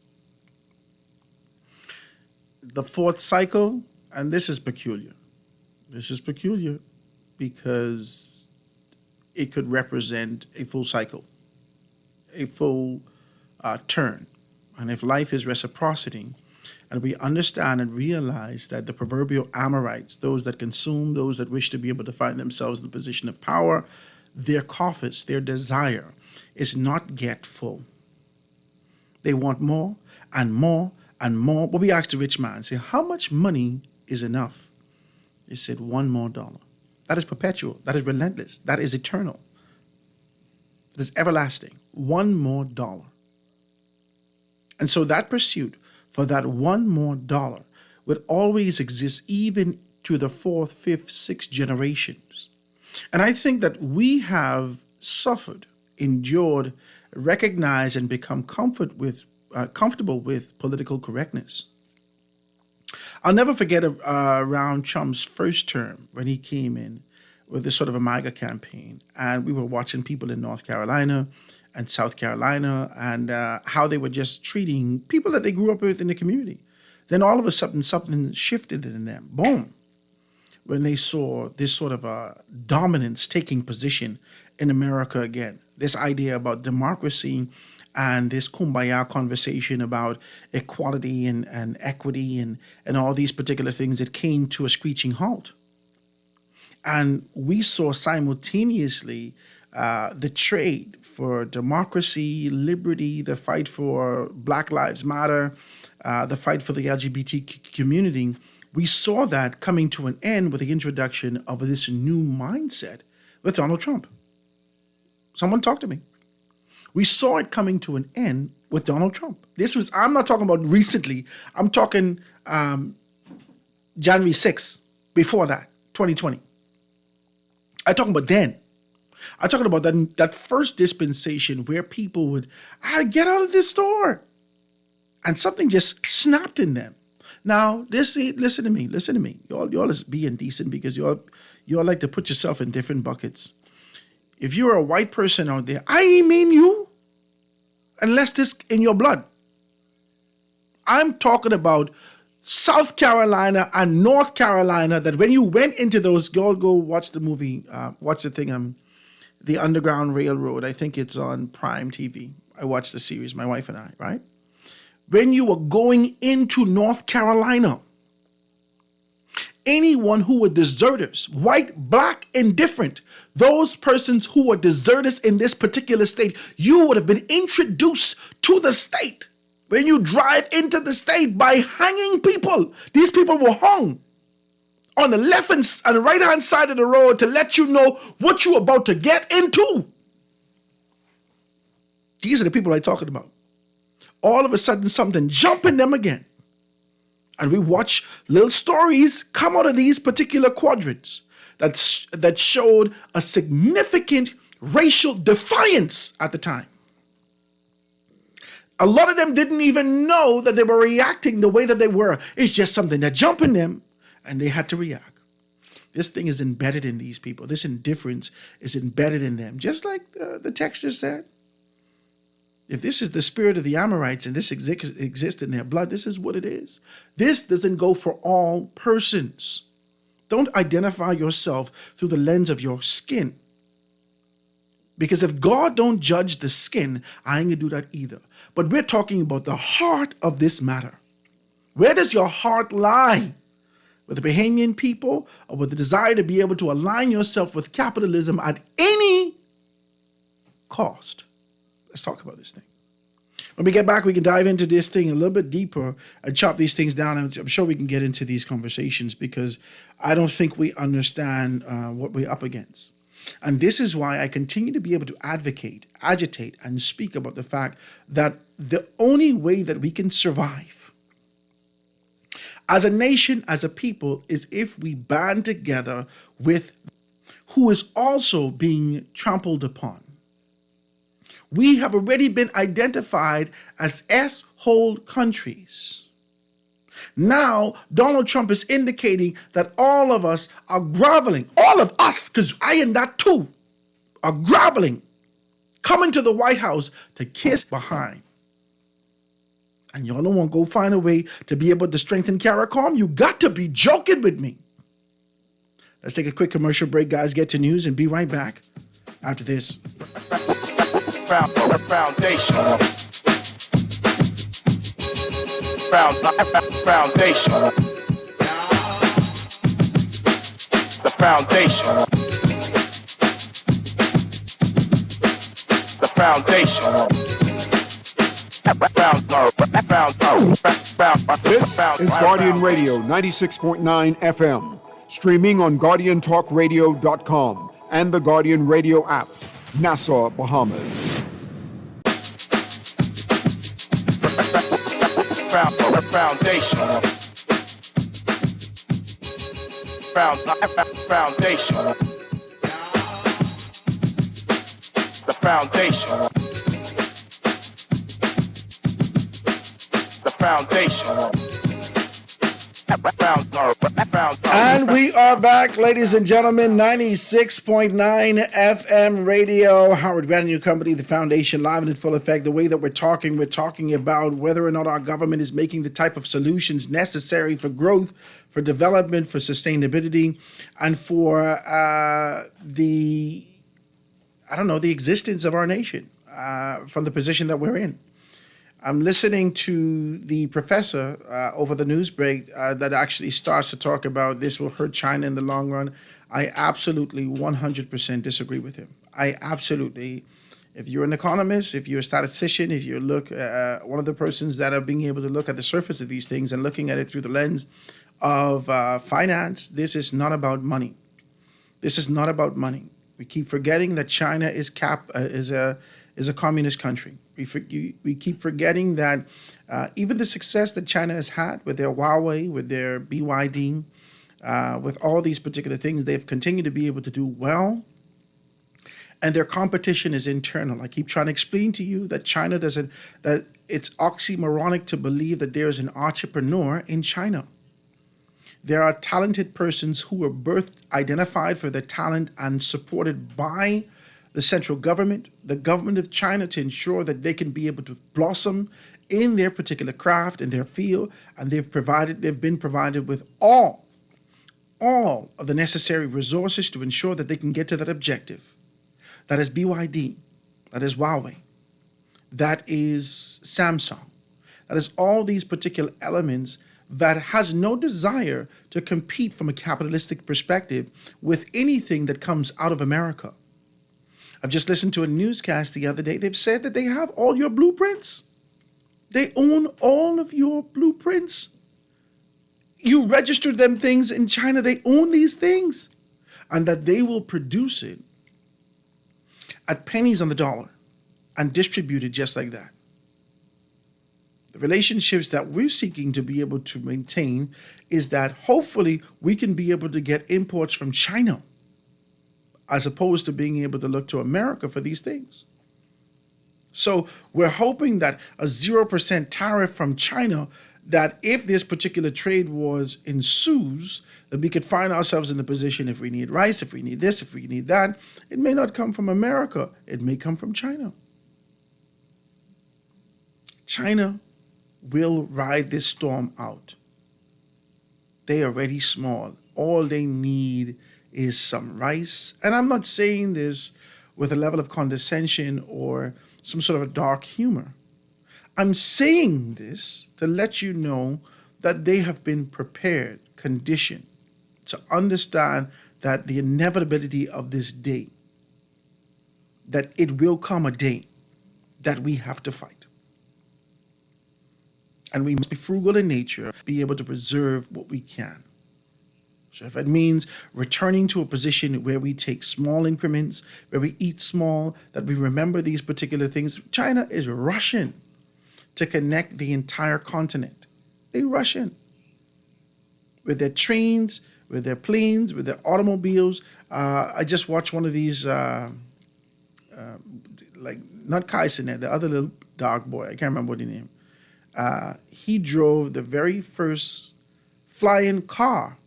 The fourth cycle, and this is peculiar. This is peculiar because it could represent a full cycle, a full turn. And if life is reciprocity, and we understand and realize that the proverbial Amorites, those that consume, those that wish to be able to find themselves in a position of power, their coffers, their desire is not yet full. They want more and more and more. But we asked the rich man, say, how much money is enough? He said, $1 more. That is perpetual. That is relentless. That is eternal. That is everlasting. One more dollar. And so that pursuit for that one more dollar would always exist even to the fourth, fifth, sixth generations. And I think that we have suffered, endured, recognized, and become comfortable with political correctness. I'll never forget around Trump's first term when he came in with this sort of a MAGA campaign. And we were watching people in North Carolina and South Carolina and how they were just treating people that they grew up with in the community. Then all of a sudden, something shifted in them. Boom. When they saw this sort of a dominance taking position in America again. This idea about democracy and this kumbaya conversation about equality and equity and all these particular things that came to a screeching halt. And we saw simultaneously the trade for democracy, liberty, the fight for Black Lives Matter, the fight for the LGBT community. We saw that coming to an end with the introduction of this new mindset with Donald Trump. Someone talk to me. We saw it coming to an end with Donald Trump. I'm not talking about recently. I'm talking January 6th, before that, 2020. I'm talking about then. I'm talking about that first dispensation where people would, get out of this store. And something just snapped in them. Now, listen to me. Y'all is being decent because y'all like to put yourself in different buckets. If you're a white person out there, I ain't mean you unless this in your blood. I'm talking about South Carolina and North Carolina, that when you went into those, go watch the movie, watch the thing, the Underground Railroad. I think it's on Prime TV. I watched the series, my wife and I, right? When you were going into North Carolina, anyone who were deserters, white, black, indifferent, those persons who were deserters in this particular state, you would have been introduced to the state when you drive into the state by hanging people. These people were hung on the left and right hand side of the road to let you know what you're about to get into. These are the people I'm talking about. All of a sudden, something jump in them again. And we watch little stories come out of these particular quadrants that showed a significant racial defiance at the time. A lot of them didn't even know that they were reacting the way that they were. It's just something that jumped in them and they had to react. This thing is embedded in these people. This indifference is embedded in them. Just like the text just said. If this is the spirit of the Amorites and this exists in their blood, this is what it is. This doesn't go for all persons. Don't identify yourself through the lens of your skin. Because if God don't judge the skin, I ain't gonna do that either. But we're talking about the heart of this matter. Where does your heart lie? With the Bahamian people, or with the desire to be able to align yourself with capitalism at any cost? Let's talk about this thing. When we get back, we can dive into this thing a little bit deeper and chop these things down. I'm sure we can get into these conversations because I don't think we understand what we're up against. And this is why I continue to be able to advocate, agitate, and speak about the fact that the only way that we can survive as a nation, as a people, is if we band together with who is also being trampled upon. We have already been identified as S-hole countries. Now, Donald Trump is indicating that all of us are groveling, all of us, because I am that too, are groveling, coming to the White House to kiss behind. And y'all don't want to go find a way to be able to strengthen CARICOM? You got to be joking with me. Let's take a quick commercial break, guys, get to news, and be right back after this. Foundation. Foundation. The foundation. The foundation. This is Guardian Radio 96.9 FM, Streaming on GuardianTalkRadio.com and the Guardian Radio app. Nassau, Bahamas. Foundation. Foundation. The foundation. The foundation. And we are back, ladies and gentlemen. 96.9 FM radio. Howard Grant and your company, the foundation, live and in full effect. The way that we're talking about whether or not our government is making the type of solutions necessary for growth, for development, for sustainability, and for the existence of our nation from the position that we're in. I'm listening to the professor over the news break that actually starts to talk about this will hurt China in the long run. I absolutely 100% disagree with him. If you're an economist, if you're a statistician, if you look one of the persons that are being able to look at the surface of these things and looking at it through the lens of finance, this is not about money. This is not about money. We keep forgetting that China is a communist country. We keep forgetting that even the success that China has had with their Huawei, with their BYD, with all these particular things, they've continued to be able to do well. And their competition is internal. I keep trying to explain to you that that it's oxymoronic to believe that there is an entrepreneur in China. There are talented persons who were identified for their talent and supported by the central government, the government of China, to ensure that they can be able to blossom in their particular craft, in their field, and they've been provided with all of the necessary resources to ensure that they can get to that objective. That is BYD, that is Huawei, that is Samsung, that is all these particular elements that has no desire to compete from a capitalistic perspective with anything that comes out of America. I've just listened to a newscast the other day. They've said that they have all your blueprints. They own all of your blueprints. You registered them things in China. They own these things. And that they will produce it at pennies on the dollar and distribute it just like that. The relationships that we're seeking to be able to maintain is that hopefully we can be able to get imports from China, as opposed to being able to look to America for these things. So we're hoping that a 0% tariff from China, that if this particular trade wars ensues, that we could find ourselves in the position, if we need rice, if we need this, if we need that, it may not come from America, it may come from China. China will ride this storm out. They are already small. All they need is some rice. And I'm not saying this with a level of condescension or some sort of a dark humor. I'm saying this to let you know that they have been prepared, conditioned to understand that the inevitability of this day, that it will come a day that we have to fight. And we must be frugal in nature, be able to preserve what we can. So if it means returning to a position where we take small increments, where we eat small, that we remember these particular things. China is rushing to connect the entire continent. They rush in with their trains, with their planes, with their automobiles. I just watched one of these, like not Kai Cenat, the other little dog boy. I can't remember what his name. He drove the very first flying car.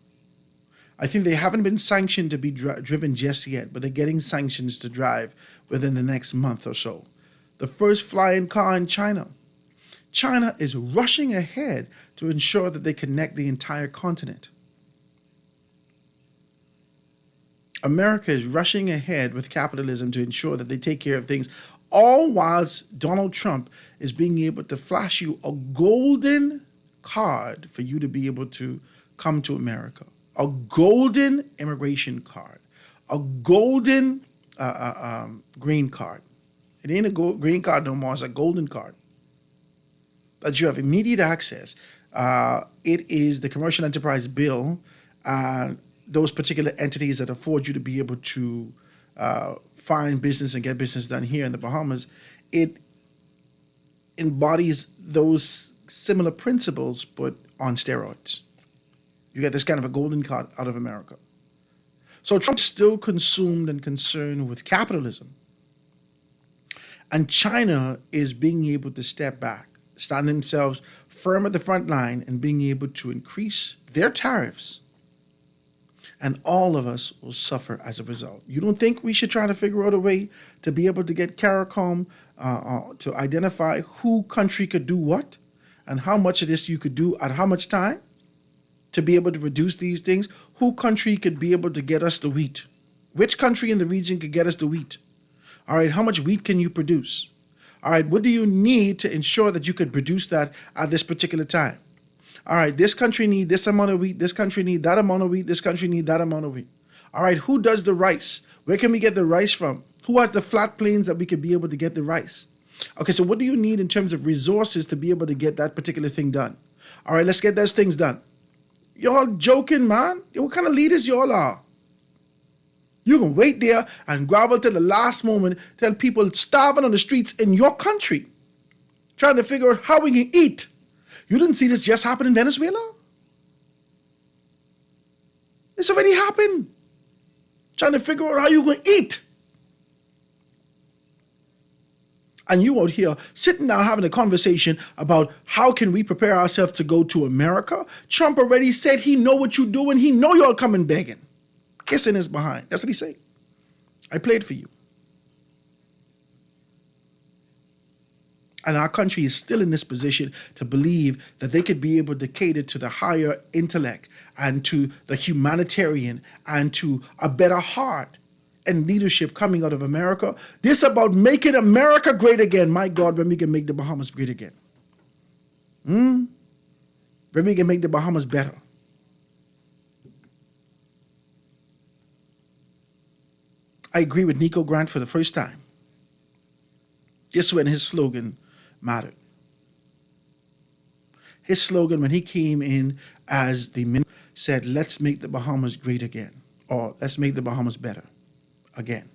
I think they haven't been sanctioned to be driven just yet, but they're getting sanctions to drive within the next month or so. The first flying car in China. China is rushing ahead to ensure that they connect the entire continent. America is rushing ahead with capitalism to ensure that they take care of things, all whilst Donald Trump is being able to flash you a golden card for you to be able to come to America. A golden immigration card, a golden green card. It ain't a green card no more, it's a golden card. That you have immediate access. It is the Commercial Enterprise Bill those particular entities that afford you to be able to find business and get business done here in the Bahamas, it embodies those similar principles, but on steroids. You get this kind of a golden card out of America. So Trump's still consumed and concerned with capitalism. And China is being able to step back, stand themselves firm at the front line and being able to increase their tariffs. And all of us will suffer as a result. You don't think we should try to figure out a way to be able to get CARICOM to identify who country could do what and how much of this you could do at how much time to be able to reduce these things? Who country could be able to get us the wheat? Which country in the region could get us the wheat? All right, how much wheat can you produce? All right, what do you need to ensure that you could produce that at this particular time? All right, this country need this amount of wheat, this country need that amount of wheat, this country need that amount of wheat. All right, who does the rice? Where can we get the rice from? Who has the flat plains that we could be able to get the rice? Okay, so what do you need in terms of resources to be able to get that particular thing done? All right, let's get those things done. Y'all joking, man? What kind of leaders y'all are? You can wait there and grovel till the last moment, tell people starving on the streets in your country, trying to figure out how we can eat. You didn't see this just happen in Venezuela? It's already happened. Trying to figure out how you're going to eat. And you out here sitting down having a conversation about how can we prepare ourselves to go to America. Trump already said he know what you're doing. He know y'all coming begging. Kissing his behind. That's what he said. I played for you. And our country is still in this position to believe that they could be able to cater to the higher intellect and to the humanitarian and to a better heart and leadership coming out of America. This about making America great again. My God, when we can make the Bahamas great again. When we can make the Bahamas better. I agree with Nico Grant for the first time. This when his slogan mattered. His slogan when he came in as the minister said, let's make the Bahamas great again, or let's make the Bahamas better again.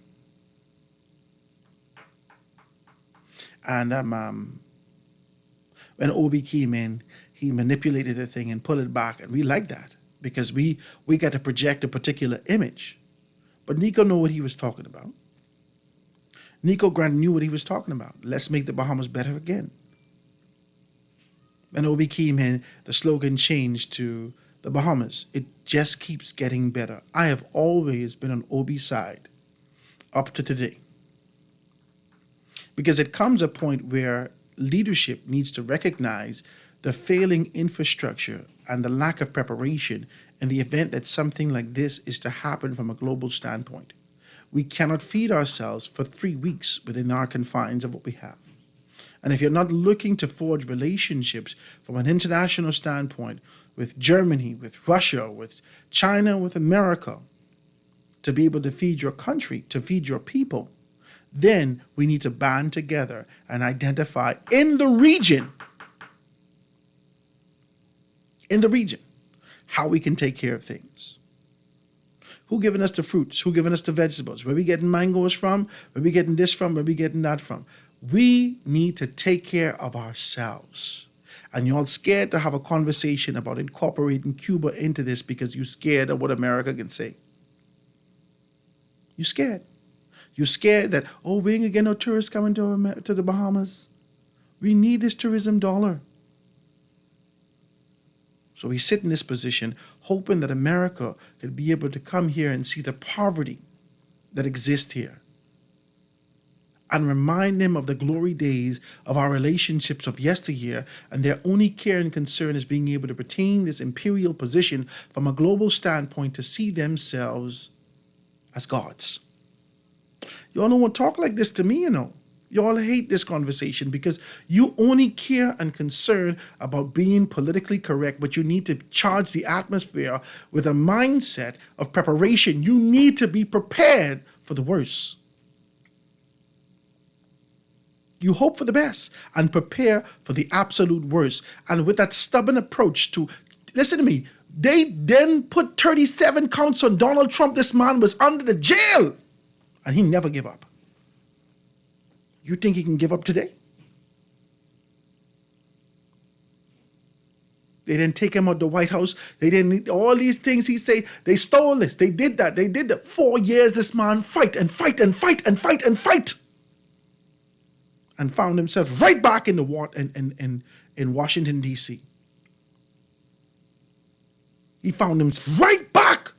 And when Obi came in, he manipulated the thing and put it back, and we like that because we got to project a particular image. But Nico knew what he was talking about. Nico Grant knew what he was talking about. Let's make the Bahamas better again. When Obi came in, the slogan changed to the Bahamas. It just keeps getting better. I have always been on Obi's side up to today. Because it comes a point where leadership needs to recognize the failing infrastructure and the lack of preparation in the event that something like this is to happen from a global standpoint. We cannot feed ourselves for 3 weeks within our confines of what we have. And if you're not looking to forge relationships from an international standpoint with Germany, with Russia, with China, with America, to be able to feed your country, to feed your people, then we need to band together and identify in the region, how we can take care of things. Who giving us the fruits? Who giving us the vegetables? Where we getting mangoes from? Where we getting this from? Where we getting that from? We need to take care of ourselves. And you're all scared to have a conversation about incorporating Cuba into this because you're scared of what America can say. You're scared. You're scared that, oh, we ain't gonna get no tourists coming to the Bahamas. We need this tourism dollar. So we sit in this position hoping that America could be able to come here and see the poverty that exists here and remind them of the glory days of our relationships of yesteryear, and their only care and concern is being able to retain this imperial position from a global standpoint to see themselves as gods. Y'all don't want to talk like this to me, you know. Y'all hate this conversation because you only care and concern about being politically correct, but you need to charge the atmosphere with a mindset of preparation. You need to be prepared for the worst. You hope for the best and prepare for the absolute worst. And with that stubborn approach to, listen to me, They then put 37 counts on Donald Trump. This man was under the jail, and he never gave up. You think he can give up today? They didn't take him out of the White House. They didn't, all these things he said, they stole this, they did that, they did that. 4 years this man fight and fight and fight and fight and fight. And found himself right back in the in Washington, D.C. He found himself right back.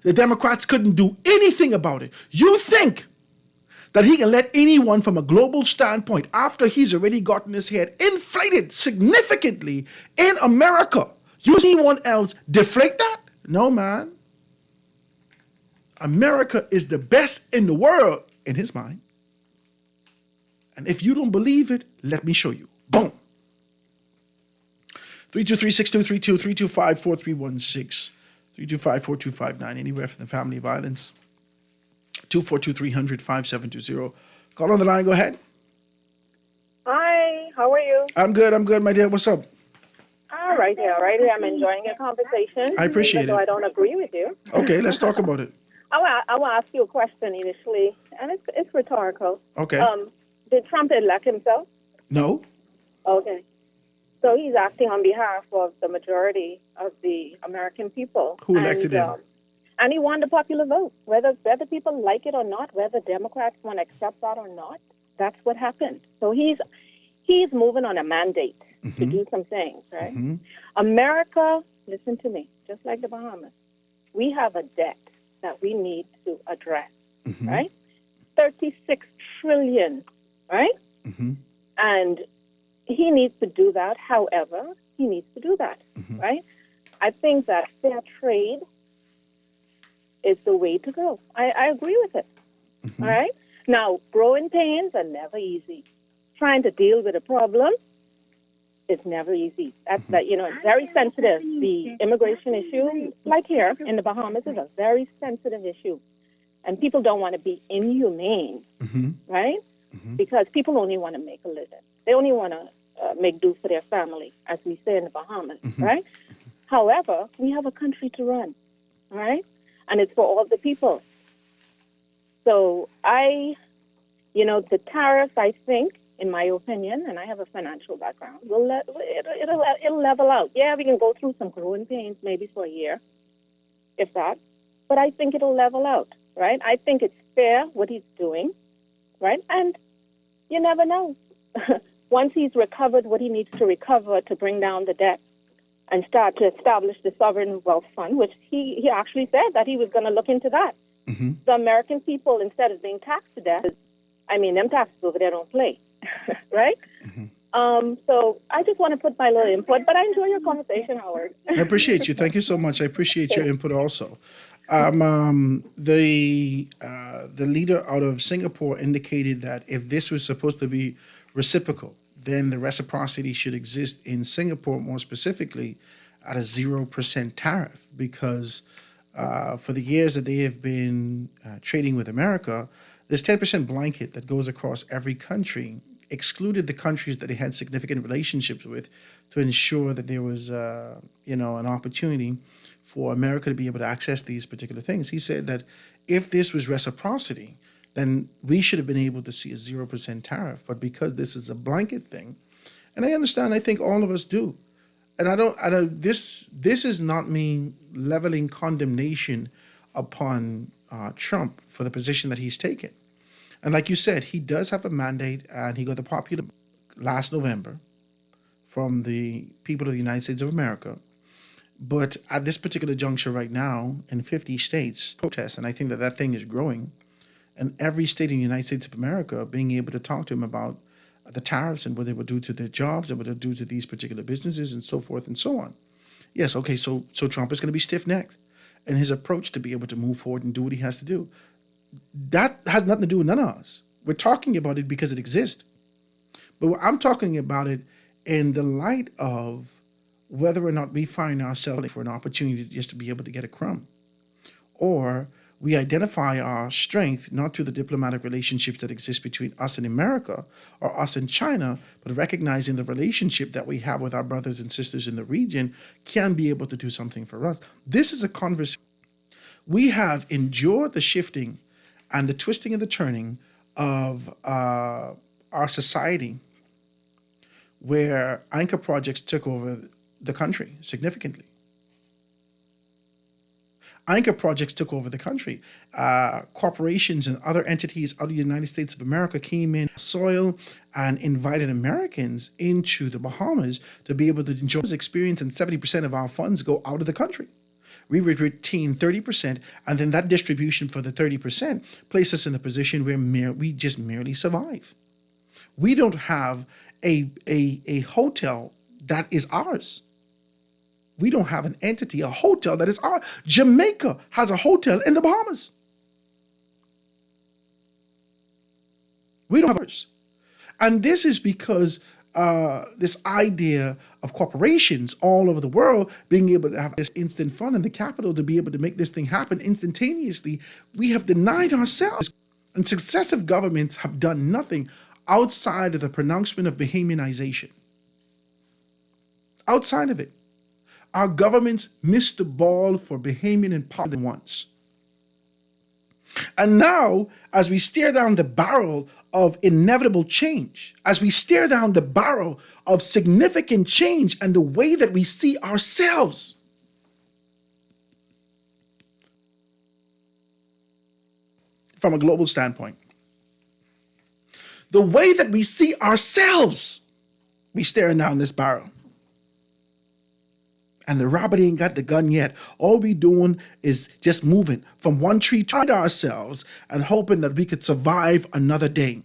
The Democrats couldn't do anything about it. You think that he can let anyone from a global standpoint, after he's already gotten his head inflated significantly in America, you see anyone else deflate that? No, man. America is the best in the world in his mind. And if you don't believe it, let me show you. Boom. 323-6232, 325-4316, 325-4259, anywhere from the family violence. 242-300-5720. Call on the line, go ahead. Hi, how are you? I'm good, my dear. What's up? All right here. I'm enjoying your conversation. I appreciate even though it. I don't agree with you. Okay, let's talk about it. I want to ask you a question initially, and it's rhetorical. Okay. Did Trump elect himself? No. Okay. So he's acting on behalf of the majority of the American people. Who elected him? And he won the popular vote. Whether people like it or not, whether Democrats want to accept that or not, that's what happened. So he's moving on a mandate to do some things, right? Mm-hmm. America, listen to me, just like the Bahamas, we have a debt that we need to address, right? 36 trillion, right? And he needs to do that. However, he needs to do that, right? I think that fair trade is the way to go. I agree with it. All right? Now, growing pains are never easy. Trying to deal with a problem is never easy. That's it's very sensitive. The immigration issue, like here in the Bahamas, is a very sensitive issue. And people don't want to be inhumane, right? Because people only want to make a living. They only want to make do for their family, as we say in the Bahamas, right? However, we have a country to run, all right? And it's for all the people. So the tariffs, I think, in my opinion, and I have a financial background, it'll level out. Yeah, we can go through some growing pains maybe for a year, if that, but I think it'll level out, right? I think it's fair what he's doing, right? And you never know. Once he's recovered what he needs to recover to bring down the debt and start to establish the sovereign wealth fund, which he actually said that he was going to look into that. The American people, instead of being taxed to death, them taxes over there don't play, right? So I just want to put my little input, but I enjoy your conversation, Howard. I appreciate you. Thank you so much. I appreciate your input also. The leader out of Singapore indicated that if this was supposed to be reciprocal, then the reciprocity should exist in Singapore, more specifically at a 0% tariff, because for the years that they have been trading with America, this 10% blanket that goes across every country excluded the countries that they had significant relationships with to ensure that there was an opportunity for America to be able to access these particular things. He said that if this was reciprocity, then we should have been able to see a 0% tariff. But because this is a blanket thing, and I understand, I think all of us do. And I don't this is not me leveling condemnation upon Trump for the position that he's taken. And like you said, he does have a mandate, and he got the popular last November from the people of the United States of America. But at this particular juncture right now, in 50 states, protests, and I think that thing is growing, and every state in the United States of America being able to talk to him about the tariffs and what they would do to their jobs and what they would do to these particular businesses and so forth and so on. Yes, okay, so Trump is going to be stiff-necked in his approach to be able to move forward and do what he has to do. That has nothing to do with none of us. We're talking about it because it exists. But I'm talking about it in the light of whether or not we find ourselves for an opportunity just to be able to get a crumb, or we identify our strength not through the diplomatic relationships that exist between us and America or us and China, but recognizing the relationship that we have with our brothers and sisters in the region can be able to do something for us. This is a conversation. We have endured the shifting and the twisting and the turning of our society, where anchor projects took over the country significantly. Anchor projects took over the country. Corporations and other entities out of the United States of America came in soil and invited Americans into the Bahamas to be able to enjoy this experience, and 70% of our funds go out of the country. We would retain 30%, and then that distribution for the 30% places us in a position where we just merely survive. We don't have a hotel that is ours. We don't have an entity, a hotel that is ours. Jamaica has a hotel in the Bahamas. We don't have ours. And this is because this idea of corporations all over the world being able to have this instant fund in the capital to be able to make this thing happen instantaneously, we have denied ourselves. And successive governments have done nothing outside of the pronouncement of Bahamianization. Outside of it, our governments missed the ball for Bahamian empowerment once. And now, as we stare down the barrel of inevitable change, as we stare down the barrel of significant change and the way that we see ourselves, from a global standpoint, the way that we see ourselves, we staring down this barrel. And the rabbit ain't got the gun yet. All we doing is just moving from one tree to ourselves and hoping that we could survive another day.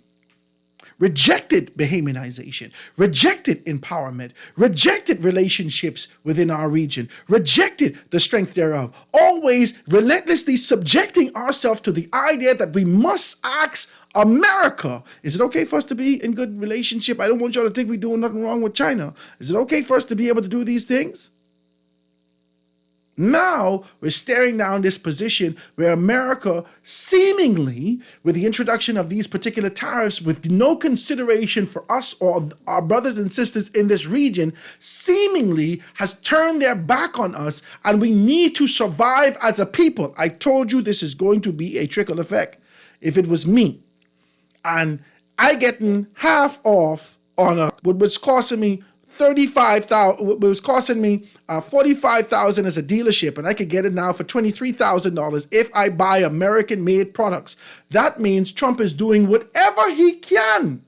Rejected Bahamianization, rejected empowerment, rejected relationships within our region, rejected the strength thereof, always relentlessly subjecting ourselves to the idea that we must ask America, is it okay for us to be in good relationship? I don't want y'all to think we're doing nothing wrong with China. Is it okay for us to be able to do these things? Now we're staring down this position where America, seemingly, with the introduction of these particular tariffs, with no consideration for us or our brothers and sisters in this region, seemingly has turned their back on us, and we need to survive as a people. I told you this is going to be a trickle effect. If it was me, and I getting half off on what was costing me $35,000, it was costing me $45,000 as a dealership, and I could get it now for $23,000 if I buy American-made products. That means Trump is doing whatever he can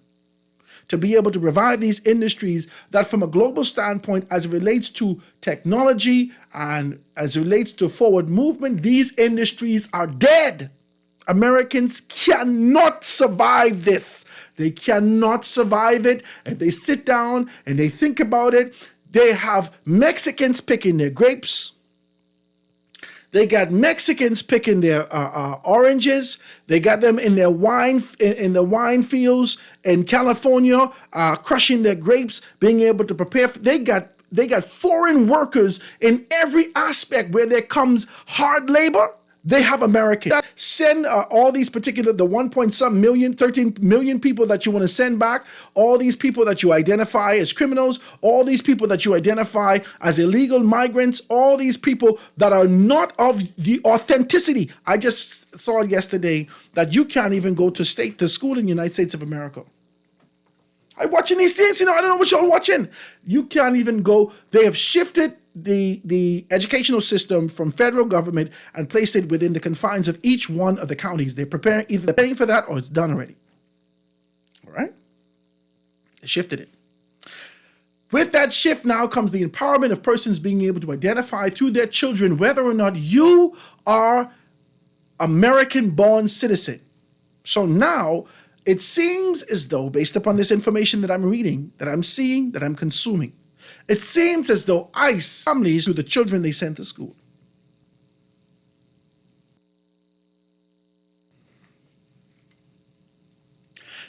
to be able to revive these industries that, from a global standpoint, as it relates to technology and as it relates to forward movement, these industries are dead. Americans cannot survive this. They cannot survive it. If they sit down and they think about it, they have Mexicans picking their grapes. They got Mexicans picking their oranges. They got them in their wine in the wine fields in California, crushing their grapes, being able to prepare. They got foreign workers in every aspect where there comes hard labor. They have Americans. Send all these particular, the 13 million people that you want to send back, all these people that you identify as criminals, all these people that you identify as illegal migrants, all these people that are not of the authenticity. I just saw yesterday that you can't even go to school in the United States of America. I'm watching these things, I don't know what y'all watching. You can't even go. They have shifted the educational system from federal government and placed it within the confines of each one of the counties. They're preparing, either they're paying for that or it's done already. All right? They shifted it. With that shift now comes the empowerment of persons being able to identify through their children whether or not you are American-born citizen. So now it seems as though, based upon this information that I'm reading, that I'm seeing, that I'm consuming, it seems as though ICE families to the children they sent to school.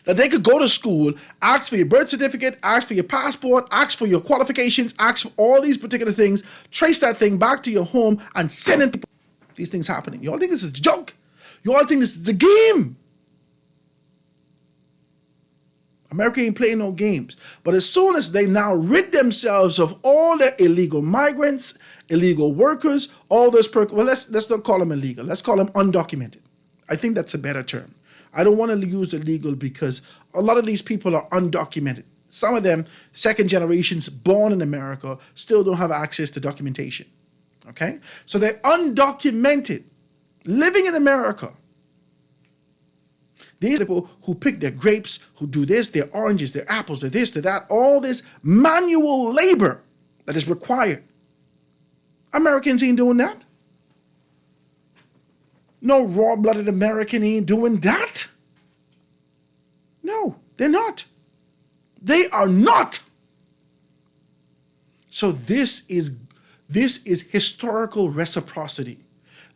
That they could go to school, ask for your birth certificate, ask for your passport, ask for your qualifications, ask for all these particular things, trace that thing back to your home and send in people. These things happening. Y'all think this is a joke? You all think this is a game. America ain't playing no games. But as soon as they now rid themselves of all the illegal migrants, illegal workers, all those let's not call them illegal. Let's call them undocumented. I think that's a better term. I don't want to use illegal because a lot of these people are undocumented. Some of them, second generations born in America, still don't have access to documentation. Okay? So they're undocumented, living in America. These people who pick their grapes, who do this, their oranges, their apples, their this, their that, all this manual labor that is required. Americans ain't doing that. No raw-blooded American ain't doing that. No, they're not. They are not. So this is historical reciprocity.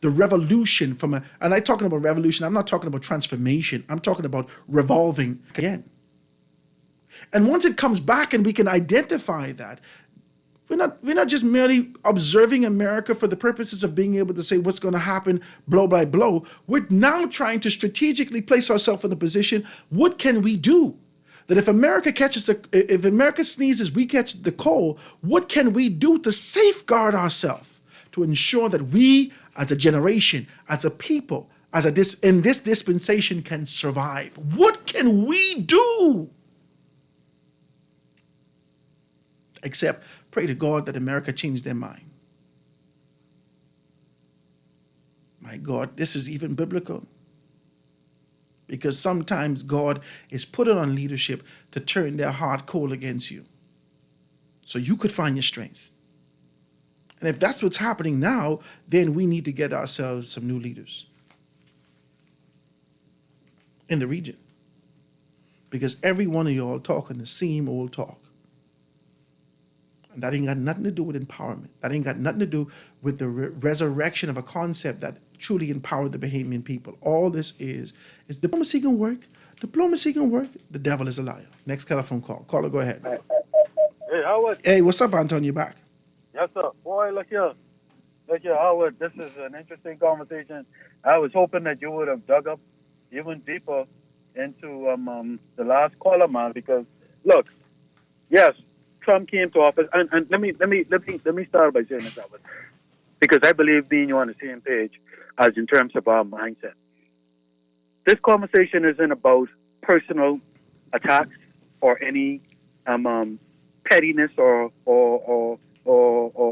The revolution and I'm talking about revolution, I'm not talking about transformation, I'm talking about revolving again. And once it comes back and we can identify that, we're not just merely observing America for the purposes of being able to say what's going to happen blow by blow. We're now trying to strategically place ourselves in a position, what can we do? That if America sneezes, we catch the cold, what can we do to safeguard ourselves? To ensure that we, as a generation, as a people, in this dispensation can survive. What can we do? Except pray to God that America changed their mind. My God, this is even biblical. Because sometimes God is putting on leadership to turn their heart cold against you. So you could find your strength. And if that's what's happening now, then we need to get ourselves some new leaders in the region. Because every one of y'all talking the same old talk. And that ain't got nothing to do with empowerment. That ain't got nothing to do with the resurrection of a concept that truly empowered the Bahamian people. All this is diplomacy gonna work? Diplomacy gonna work? The devil is a liar. Next telephone call. Caller, go ahead. Hey, Howard. Hey, what's up, Antonio? You back? Yes, sir. Boy, look here. Look here, Howard. This is an interesting conversation. I was hoping that you would have dug up even deeper into the last caller, man. Because look, yes, Trump came to office, and let me start by saying this, Howard, because I believe me and you on the same page as in terms of our mindset. This conversation isn't about personal attacks or any pettiness or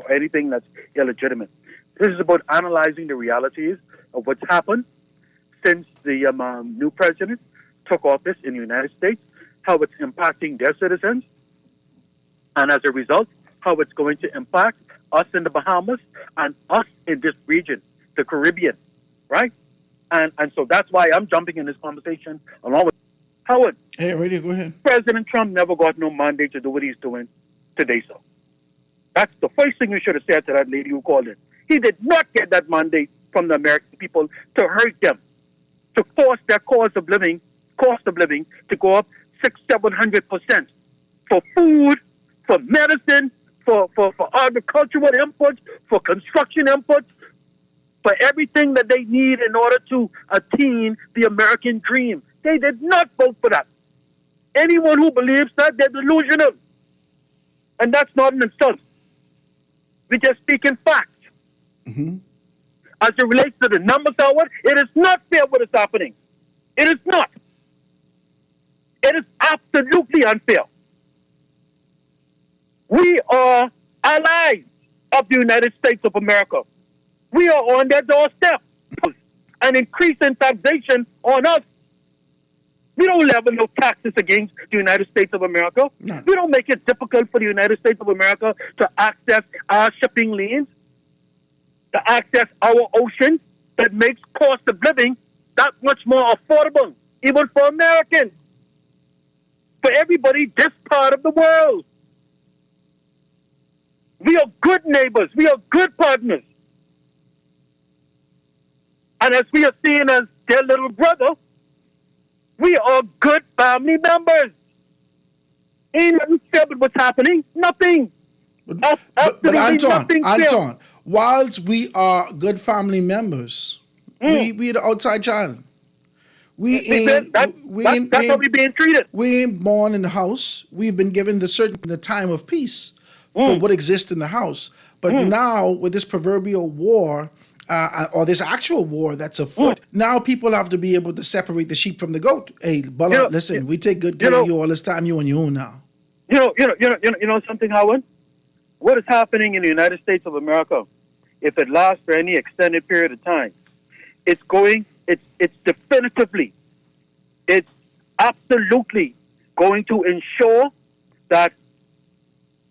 anything that's illegitimate. This is about analyzing the realities of what's happened since the new president took office in the United States, how it's impacting their citizens, and as a result, how it's going to impact us in the Bahamas and us in this region, the Caribbean, right? And so that's why I'm jumping in this conversation along with Howard. Hey, Radio, go ahead. President Trump never got no mandate to do what he's doing today, sir. That's the first thing you should have said to that lady who called in. He did not get that mandate from the American people to hurt them, to force their cost of living to go up 600-700% for food, for medicine, for agricultural inputs, for construction inputs, for everything that they need in order to attain the American dream. They did not vote for that. Anyone who believes that, they're delusional. And that's not an insult. We're just speaking facts. Mm-hmm. As it relates to the numbers, Howard, it is not fair what is happening. It is not. It is absolutely unfair. We are allies of the United States of America. We are on their doorstep. An increase in taxation on us. We don't level no taxes against the United States of America. No. We don't make it difficult for the United States of America to access our shipping lanes, to access our oceans, that makes cost of living that much more affordable, even for Americans, for everybody this part of the world. We are good neighbors. We are good partners. And as we are seen as their little brother, we are good family members. Ain't nothing fair with what's happening. Nothing. But Anton, whilst we are good family members, We the outside child. That's how we being treated. We ain't born in the house. We've been given the time of peace for what exists in the house. But now with this proverbial war, or this actual war that's afoot, now people have to be able to separate the sheep from the goat. Hey, Bala, listen, we take good care of you all this time. You on your own now. You know something, Howard? What is happening in the United States of America, if it lasts for any extended period of time, it's definitively, it's absolutely going to ensure that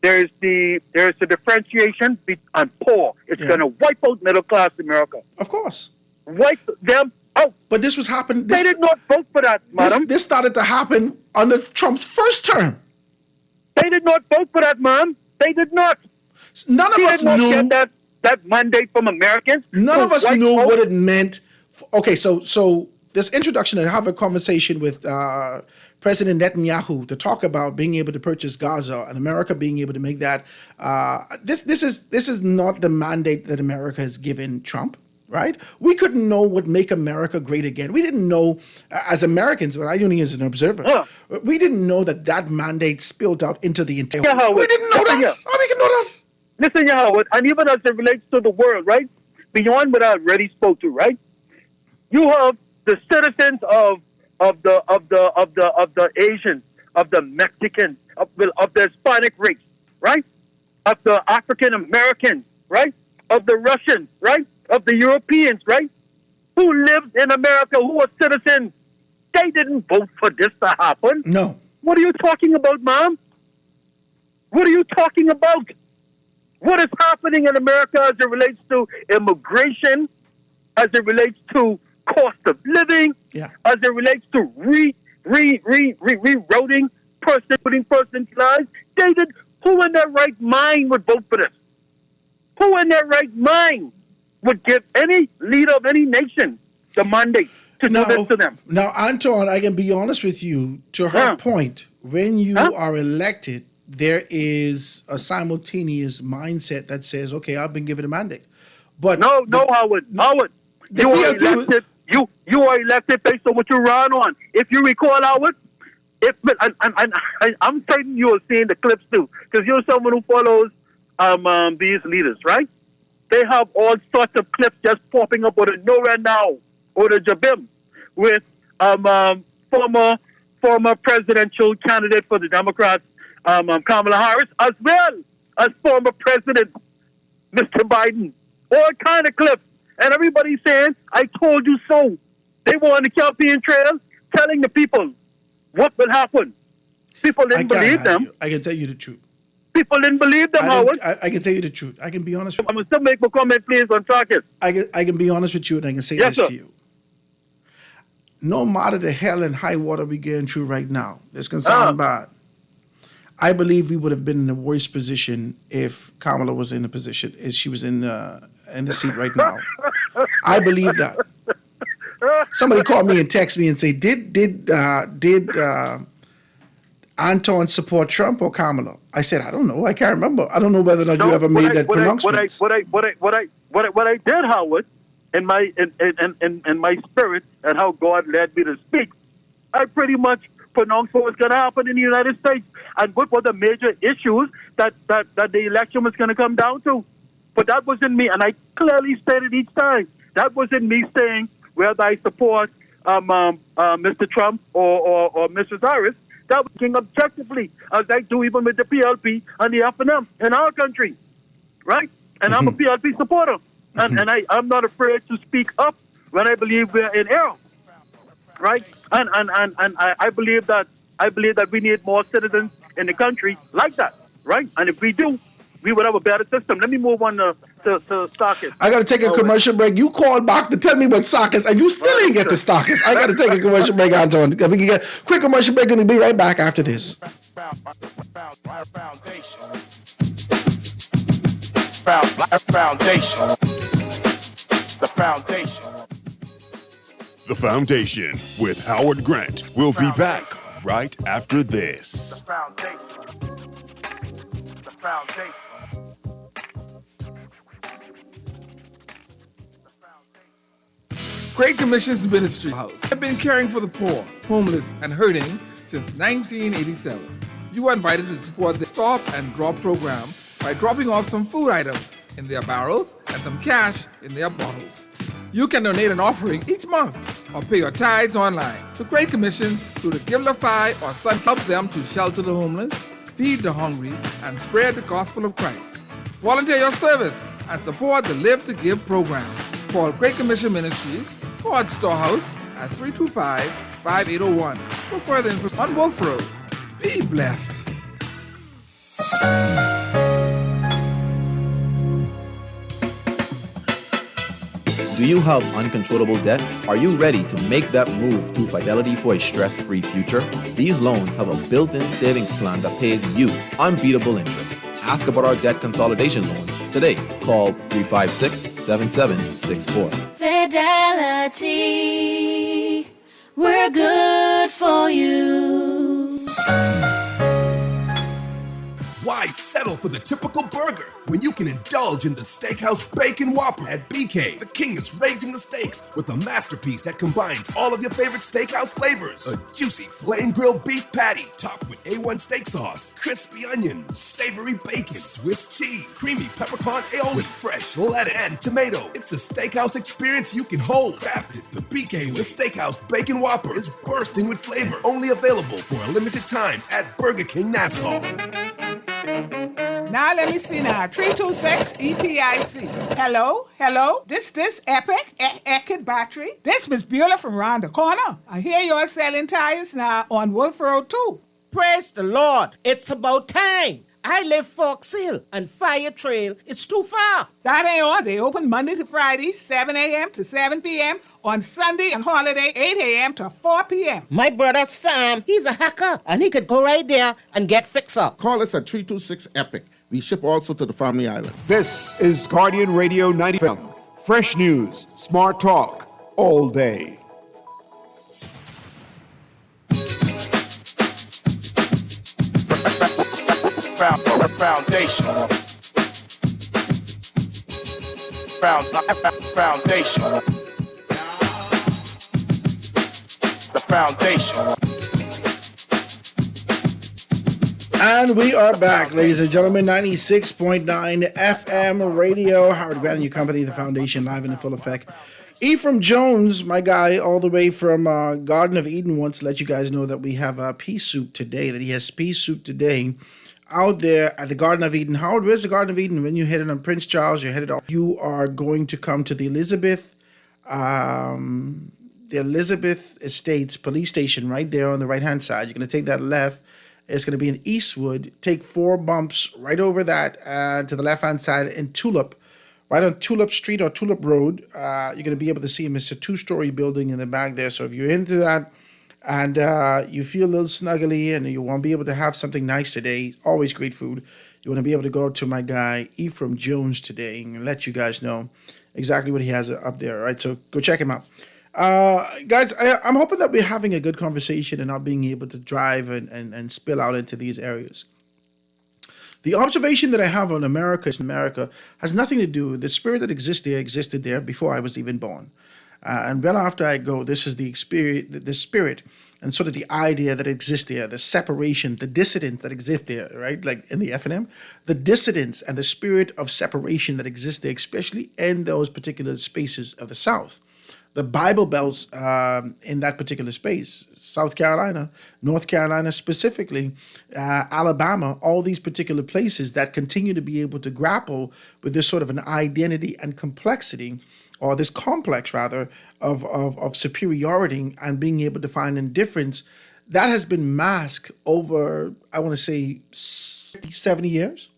there's the differentiation on poor. It's going to wipe out middle class America. Of course. Wipe them out. But this was happening. They did not vote for that, madam. This started to happen under Trump's first term. They did not vote for that, ma'am. They did not. None of us knew get that mandate from Americans. None of us knew what it meant. Okay, so this introduction, I have a conversation with President Netanyahu to talk about being able to purchase Gaza and America being able to make that. This is not the mandate that America has given Trump, right? We couldn't know what make America great again. We didn't know as Americans, but I only as an observer, we didn't know that mandate spilled out into the entire world. We didn't know that. How we can know that? Listen, Howard, and even as it relates to the world, right? Beyond what I already spoke to, right? You have the citizens of the Asians, of the Mexicans, of the Hispanic race, right? Of the African Americans, right? Of the Russians, right? Of the Europeans, right? Who lived in America, who are citizens. They didn't vote for this to happen. No. What are you talking about, Mom? What are you talking about? What is happening in America as it relates to immigration, as it relates to cost of living, as it relates to rerouting putting person's lives? David, who in their right mind would vote for this? Who in their right mind would give any leader of any nation the mandate to do this to them? Now, Anton, I can be honest with you, to her point, when you are elected, there is a simultaneous mindset that says, okay, I've been given a mandate. But no, Howard. You are elected. You are elected based on what you run on. If you recall, Howard, I'm certain you are seeing the clips too, because you're someone who follows these leaders, right? They have all sorts of clips just popping up out of nowhere now, or the Jabim, with former presidential candidate for the Democrats, Kamala Harris, as well as former President Mr. Biden. All kind of clips. And everybody's saying, I told you so. They were on the campaign trail telling the people what will happen. People didn't believe them. I can tell you the truth. People didn't believe them, Howard. I can tell you the truth. I can be honest with you. I'm going to still make my comment, please, on Sarkis. I can be honest with you, and I can say this to you. No matter the hell and high water we're going through right now, this can sound bad. I believe we would have been in a worse position if Kamala was in the position, if she was in the seat right now. I believe that. Somebody called me and texted me and say, did Anton support Trump or Kamala? I said, I don't know. I can't remember. I don't know whether or not you ever made that pronouncement. What I did, Howard, in my spirit and how God led me to speak, I pretty much pronounced what was going to happen in the United States and what were the major issues that the election was going to come down to. But that wasn't me, and I clearly stated each time, that wasn't me saying whether I support Mr. Trump or Mrs. Harris. That was looking objectively, as I do even with the PLP and the FNM in our country, right? And I'm a PLP supporter, and I'm not afraid to speak up when I believe we're in error, right? And I believe that we need more citizens in the country like that, right? And if we do, we would have a better system. Let me move on to Sarkis. I got to take a commercial break. You called back to tell me about Sarkis, and you still ain't get to Sarkis. I got to take a commercial break, Anton. We can get a quick commercial break, and we'll be right back after this. The Foundation with Howard Grant. We'll be back right after this. The Foundation. Great Commission's Ministry House have been caring for the poor, homeless, and hurting since 1987. You are invited to support the Stop and Drop program by dropping off some food items in their barrels and some cash in their bottles. You can donate an offering each month or pay your tithes online to Great Commission through the Givelify or Sun. Help them to shelter the homeless, feed the hungry, and spread the gospel of Christ. Volunteer your service and support the Live to Give program. Call Great Commission Ministries or at Storehouse at 325-5801 for further information on Wolf Road. Be blessed. Do you have uncontrollable debt? Are you ready to make that move to Fidelity for a stress-free future? These loans have a built-in savings plan that pays you unbeatable interest. Ask about our debt consolidation loans today. Call 356-7764. Fidelity, we're good for you. Why settle for the typical burger when you can indulge in the Steakhouse Bacon Whopper at BK? The king is raising the stakes with a masterpiece that combines all of your favorite steakhouse flavors. A juicy flame-grilled beef patty topped with A1 steak sauce, crispy onions, savory bacon, Swiss cheese, creamy peppercorn aioli with fresh lettuce and tomato. It's a steakhouse experience you can hold. Crafted the BK with Steakhouse Bacon Whopper is bursting with flavor. Only available for a limited time at Burger King Nassau. Now let me see now. 326 EPIC. Hello. This Epic Eckert Battery. This Miss Beulah from round the corner. I hear you're selling tires now on Wolf Road too. Praise the Lord. It's about time. I live Fox Hill and Fire Trail. It's too far. That ain't all. They open Monday to Friday, 7 a.m. to 7 p.m. On Sunday and holiday, 8 a.m. to 4 p.m. My brother Sam, he's a hacker, and he could go right there and get fixed up. Call us at 326-EPIC. We ship also to the Family Island. This is Guardian Radio 90 FM. Fresh news, smart talk, all day. Foundation. The foundation. And we are back, ladies and gentlemen. 96.9 FM radio. Howard Grant and your company, The Foundation, live and in full effect. Ephraim Jones, my guy, all the way from Garden of Eden, wants to let you guys know that we have a pea soup today, that he has pea soup today out there at the Garden of Eden. Howard, where's the Garden of Eden? When you headed on Prince Charles, you're headed off. You are going to come to the Elizabeth Estates police station right there on the right-hand side. You're going to take that left. It's going to be in Eastwood. Take 4 bumps right over that to the left-hand side in Tulip, right on Tulip Street or Tulip Road. You're going to be able to see him. It's a 2-story building in the back there. So if you're into that and you feel a little snuggly and you want to be able to have something nice today, always great food, you want to be able to go to my guy Ephraim Jones today and let you guys know exactly what he has up there. All right, so go check him out. Guys, I'm hoping that we're having a good conversation and not being able to drive and spill out into these areas. The observation that I have on America has nothing to do with the spirit that existed there before I was even born. And well after I go, this is the spirit and sort of the idea that exists there, the separation, the dissidence that exists there, right? Like in the F&M, the dissidence and the spirit of separation that exists there, especially in those particular spaces of the South. The Bible Belts in that particular space, South Carolina, North Carolina specifically, Alabama, all these particular places that continue to be able to grapple with this sort of an identity and complexity, or this complex rather, of superiority and being able to find indifference, that has been masked over, I want to say, 70 years.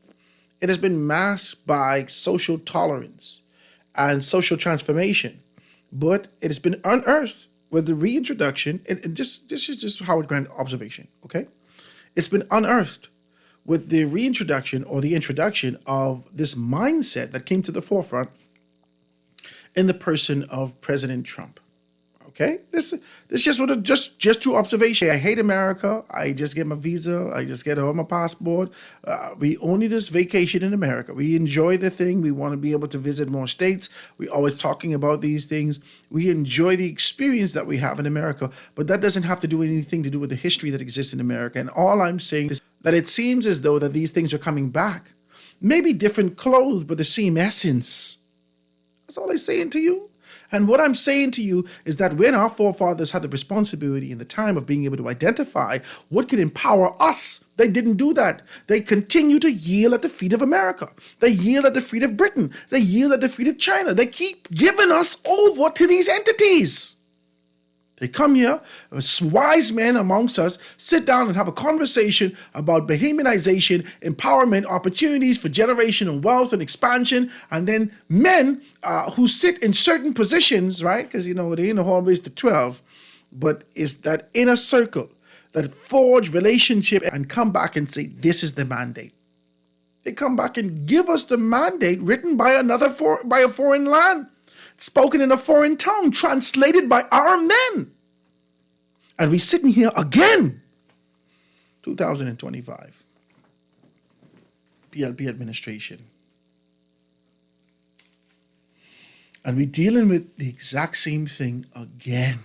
It has been masked by social tolerance and social transformation. But it has been unearthed with the reintroduction, and this is just Howard Grant observation, okay? It's been unearthed with the reintroduction or the introduction of this mindset that came to the forefront in the person of President Trump, Okay, this just sort of just through observation. I hate America. I just get my visa. I just get my passport. We only just vacation in America. We enjoy the thing. We want to be able to visit more states. We always talking about these things. We enjoy the experience that we have in America, but that doesn't have to do anything to do with the history that exists in America. And all I'm saying is that it seems as though that these things are coming back. Maybe different clothes, but the same essence. That's all I'm saying to you. And what I'm saying to you is that when our forefathers had the responsibility in the time of being able to identify what could empower us, they didn't do that. They continue to yield at the feet of America. They yield at the feet of Britain. They yield at the feet of China. They keep giving us over to these entities. They come here, wise men amongst us, sit down and have a conversation about Bahamianization, empowerment, opportunities for generational wealth and expansion, and then men who sit in certain positions, right? Because, they ain't always the 12, but it's that inner circle that forge relationship and come back and say, this is the mandate. They come back and give us the mandate written by by a foreign land, spoken in a foreign tongue, translated by our men. And we're sitting here again, 2025, PLP administration. And we're dealing with the exact same thing again.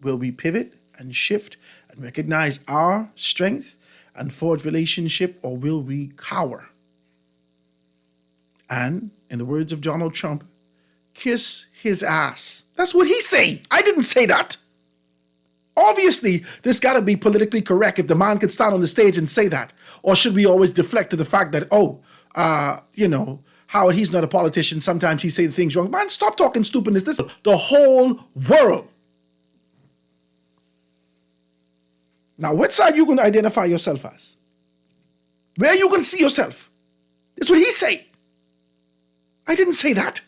Will we pivot and shift and recognize our strength and forge relationship, or will we cower? And in the words of Donald Trump, kiss his ass. That's what he say. I didn't say that. Obviously, this got to be politically correct if the man could stand on the stage and say that. Or should we always deflect to the fact that, Howard, he's not a politician. Sometimes he say the things wrong. Man, stop talking stupidness. This is the whole world. Now, what side you going to identify yourself as? Where are you going to see yourself? That's what he say. I didn't say that.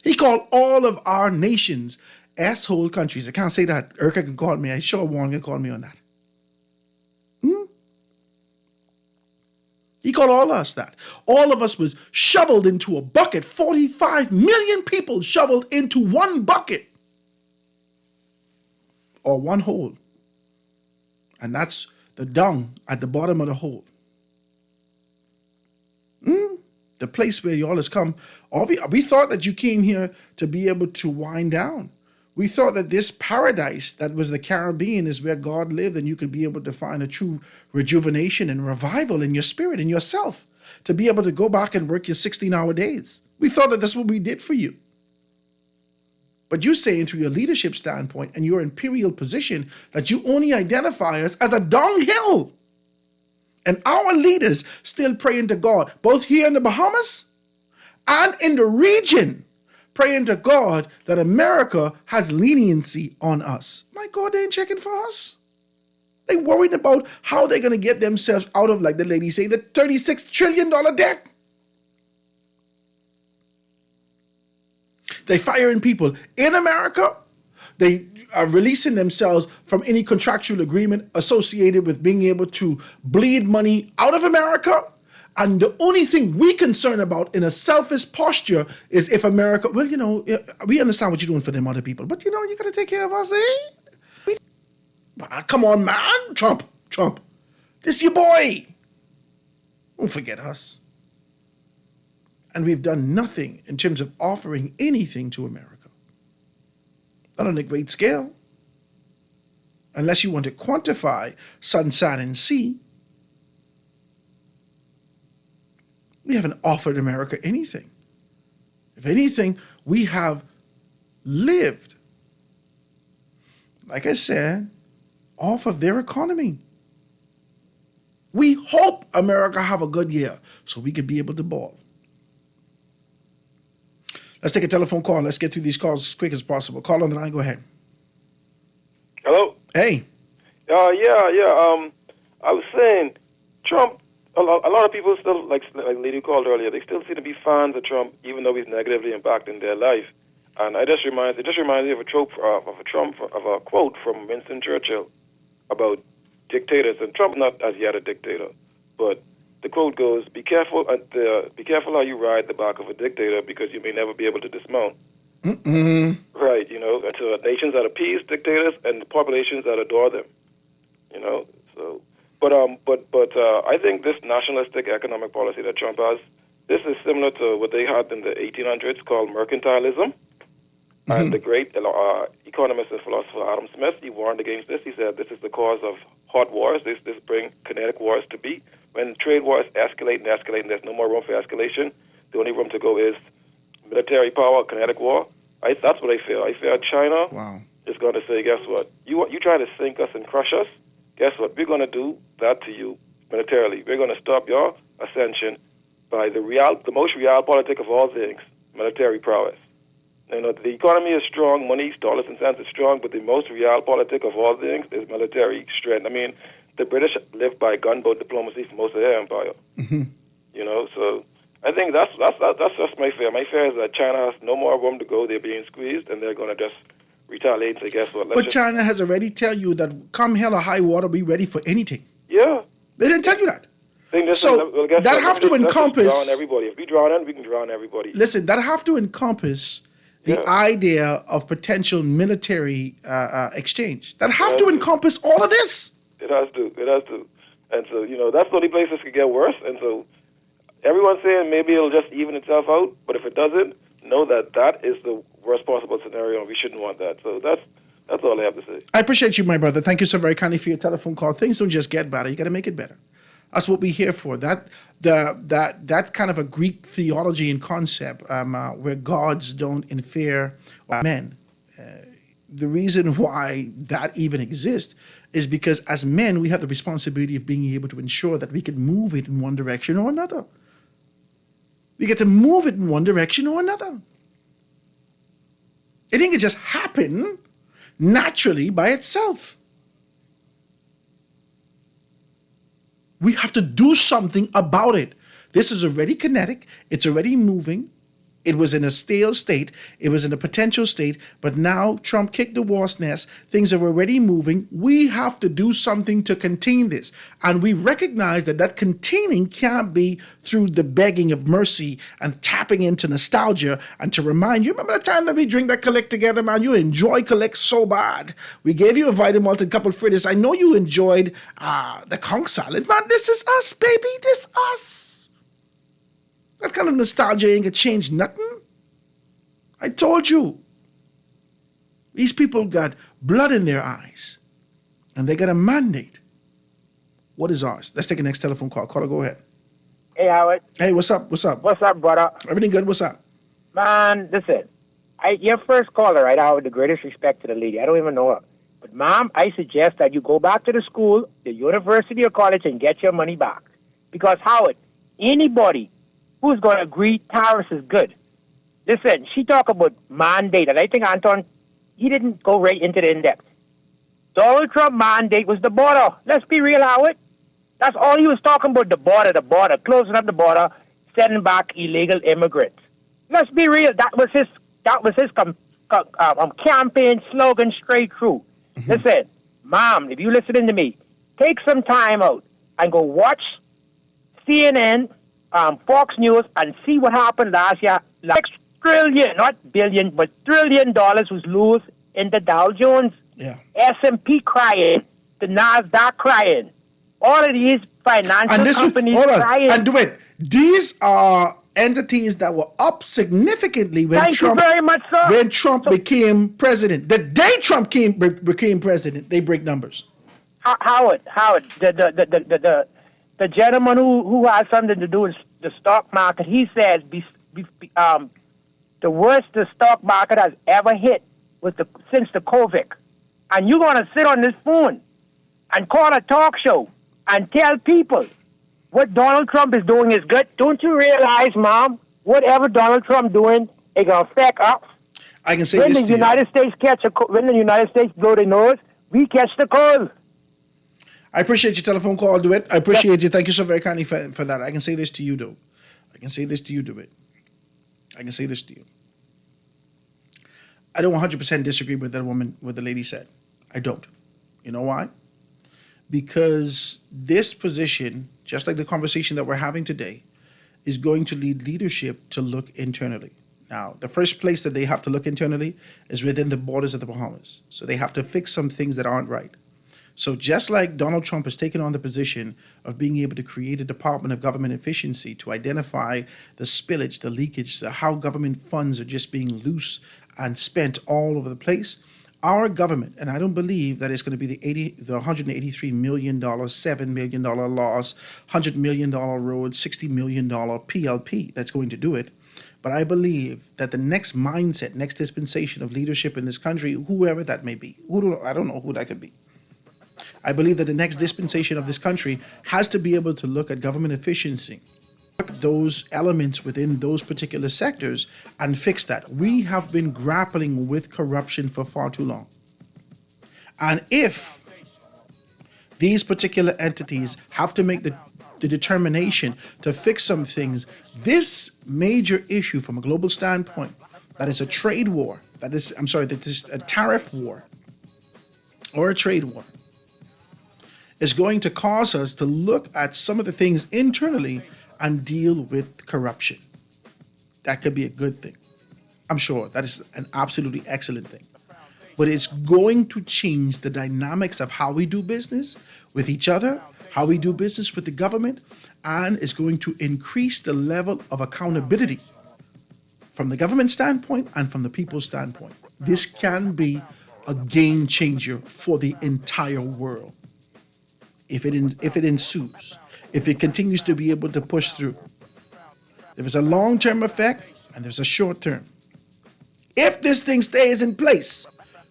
He called all of our nations asshole countries. I can't say that. Erica can call me. I sure Warren can call me on that. He called all of us that. All of us was shoveled into a bucket. 45 million people shoveled into one bucket. Or one hole. And that's the dung at the bottom of the hole. The place where y'all has come. We thought that you came here to be able to wind down. We thought that this paradise that was the Caribbean is where God lived, and you could be able to find a true rejuvenation and revival in your spirit, in yourself, to be able to go back and work your 16-hour days. We thought that that's what we did for you. But you're saying through your leadership standpoint and your imperial position that you only identify us as a dunghill. And our leaders still praying to God, both here in the Bahamas and in the region, praying to God that America has leniency on us. My God, they ain't checking for us. They worried about how they're going to get themselves out of, like the lady say, the $36 trillion debt. They firing people in America. They are releasing themselves from any contractual agreement associated with being able to bleed money out of America. And the only thing we concern about in a selfish posture is if America, we understand what you're doing for them other people, but you got to take care of us, eh? Come on, man. Trump. This your boy. Don't forget us. And we've done nothing in terms of offering anything to America. Not on a great scale. Unless you want to quantify sun, sand, and sea. We haven't offered America anything. If anything, we have lived, like I said, off of their economy. We hope America have a good year so we could be able to ball. Let's take a telephone call. Let's get through these calls as quick as possible. Call on the line. Go ahead. Hello? Hey. Yeah. I was saying, Trump, a lot of people still, like lady called earlier, they still seem to be fans of Trump, even though he's negatively impacting their life. And it just reminds me of a quote from Winston Churchill about dictators. And Trump not as yet a dictator, but the quote goes, "Be careful how you ride the back of a dictator, because you may never be able to dismount." Mm-mm. Right, you know, and to nations that appease dictators and populations that adore them, you know. So, but I think this nationalistic economic policy that Trump has, this is similar to what they had in the 1800s called mercantilism. And the great economist and philosopher Adam Smith, he warned against this. He said this is the cause of hot wars. This bring kinetic wars to be. When trade wars escalate and there's no more room for escalation. The only room to go is military power, kinetic war. That's what I feel. I feel China is going to say, guess what? You try to sink us and crush us. Guess what? We're going to do that to you militarily. We're going to stop your ascension by the most realpolitik of all things, military prowess. You know, the economy is strong, money, dollars and cents is strong, but the most realpolitik of all things is military strength. I mean, the British lived by gunboat diplomacy for most of their empire. You know, so I think that's just my fear. My fear is that China has no more room to go. They're being squeezed, and they're going to just retaliate and say, guess what? But China has already tell you that come hell or high water, be ready for anything. Yeah. They didn't tell you that. So that have to encompass... Drown everybody. If we drown in, we can drown everybody. Listen, that have to encompass the idea of potential military exchange. That have to encompass all of this. It has to. And so, you know, that's the only place this could get worse. And so everyone's saying maybe it'll just even itself out. But if it doesn't, know that is the worst possible scenario, and we shouldn't want that. So that's all I have to say. I appreciate you, my brother. Thank you so very kindly for your telephone call. Things don't just get better. You got to make it better. That's what we're here for. That kind of a Greek theology and concept where gods don't interfere with men. The reason why that even exists is because as men, we have the responsibility of being able to ensure that we can move it in one direction or another. We get to move it in one direction or another. It didn't just happen naturally by itself. We have to do something about it. This is already kinetic. It's already moving. It was in a stale state. It was in a potential state. But now Trump kicked the wasp nest. Things are already moving. We have to do something to contain this. And we recognize that containing can't be through the begging of mercy and tapping into nostalgia and to remind you, remember the time that we drink that collect together, man? You enjoy collect so bad. We gave you a Vitamalt and a couple of fritters. I know you enjoyed the conch salad. Man, this is us, baby. This us. That kind of nostalgia ain't gonna change nothing. I told you. These people got blood in their eyes. And they got a mandate. What is ours? Let's take the next telephone call. Caller, go ahead. Hey, Howard. Hey, what's up? What's up? What's up, brother? Everything good? What's up? Man, listen. Your first caller, right, Howard, the greatest respect to the lady. I don't even know her. But, Mom, I suggest that you go back to the school, the university or college, and get your money back. Because, Howard, anybody who's going to agree tariffs is good. Listen, she talked about mandate, and I think Anton, he didn't go right into the in-depth. Donald Trump mandate was the border. Let's be real, Howard. That's all he was talking about, the border, closing up the border, sending back illegal immigrants. Let's be real. That was his campaign slogan straight through. Listen, Mom, if you're listening to me, take some time out and go watch CNN, Fox News, and see what happened last year. Like trillion, not billion, but $1 trillion was lost in the Dow Jones. Yeah. S&P crying, the NASDAQ crying. All of these financial companies crying. And do it. These are entities that were up significantly when Trump became president. The day Trump became president, they break numbers. Howard, the gentleman who has something to do with the stock market, he says the worst the stock market has ever hit was since the COVID. And you're going to sit on this phone and call a talk show and tell people what Donald Trump is doing is good. Don't you realize, Mom, whatever Donald Trump doing, it's going to affect us? I can say when this the United States when the United States blow their nose, we catch the cold. I appreciate your telephone call, DeWitt. I appreciate you. Thank you so very kindly for that. I can say this to you, though. I can say this to you, DeWitt. I can say this to you. I don't 100% disagree with what the lady said. I don't. You know why? Because this position, just like the conversation that we're having today, is going to lead leadership to look internally. Now, the first place that they have to look internally is within the borders of the Bahamas. So they have to fix some things that aren't right. So just like Donald Trump has taken on the position of being able to create a Department of Government Efficiency to identify the spillage, the leakage, how government funds are just being loose and spent all over the place, our government, and I don't believe that it's going to be the $183 million, $7 million loss, $100 million road, $60 million PLP that's going to do it. But I believe that the next mindset, next dispensation of leadership in this country, whoever that may be, I don't know who that could be. I believe that the next dispensation of this country has to be able to look at government efficiency, those elements within those particular sectors, and fix that. We have been grappling with corruption for far too long. And if these particular entities have to make the determination to fix some things, this major issue from a global standpoint, that is a trade war, that is a tariff war or a trade war, is going to cause us to look at some of the things internally and deal with corruption. That could be a good thing. I'm sure that is an absolutely excellent thing. But it's going to change the dynamics of how we do business with each other, how we do business with the government, and it's going to increase the level of accountability from the government standpoint and from the people's standpoint. This can be a game changer for the entire world. If it ensues, if it continues to be able to push through. There is a long-term effect and there's a short-term. If this thing stays in place,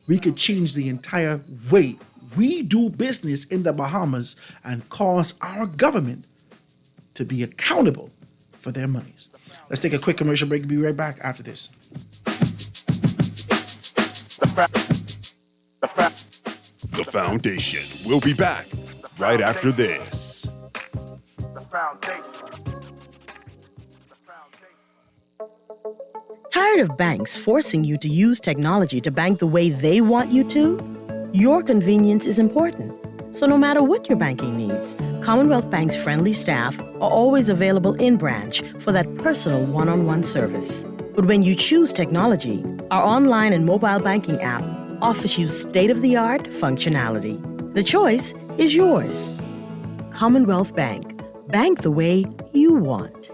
we could change the entire way we do business in the Bahamas and cause our government to be accountable for their monies. Let's take a quick commercial break and be right back after this. The Foundation will be back right after this. Tired of banks forcing you to use technology to bank the way they want you to? Your convenience is important. So no matter what your banking needs, Commonwealth Bank's friendly staff are always available in branch for that personal one-on-one service. But when you choose technology, our online and mobile banking app offers you state-of-the-art functionality. The choice is yours. Commonwealth Bank. Bank the way you want.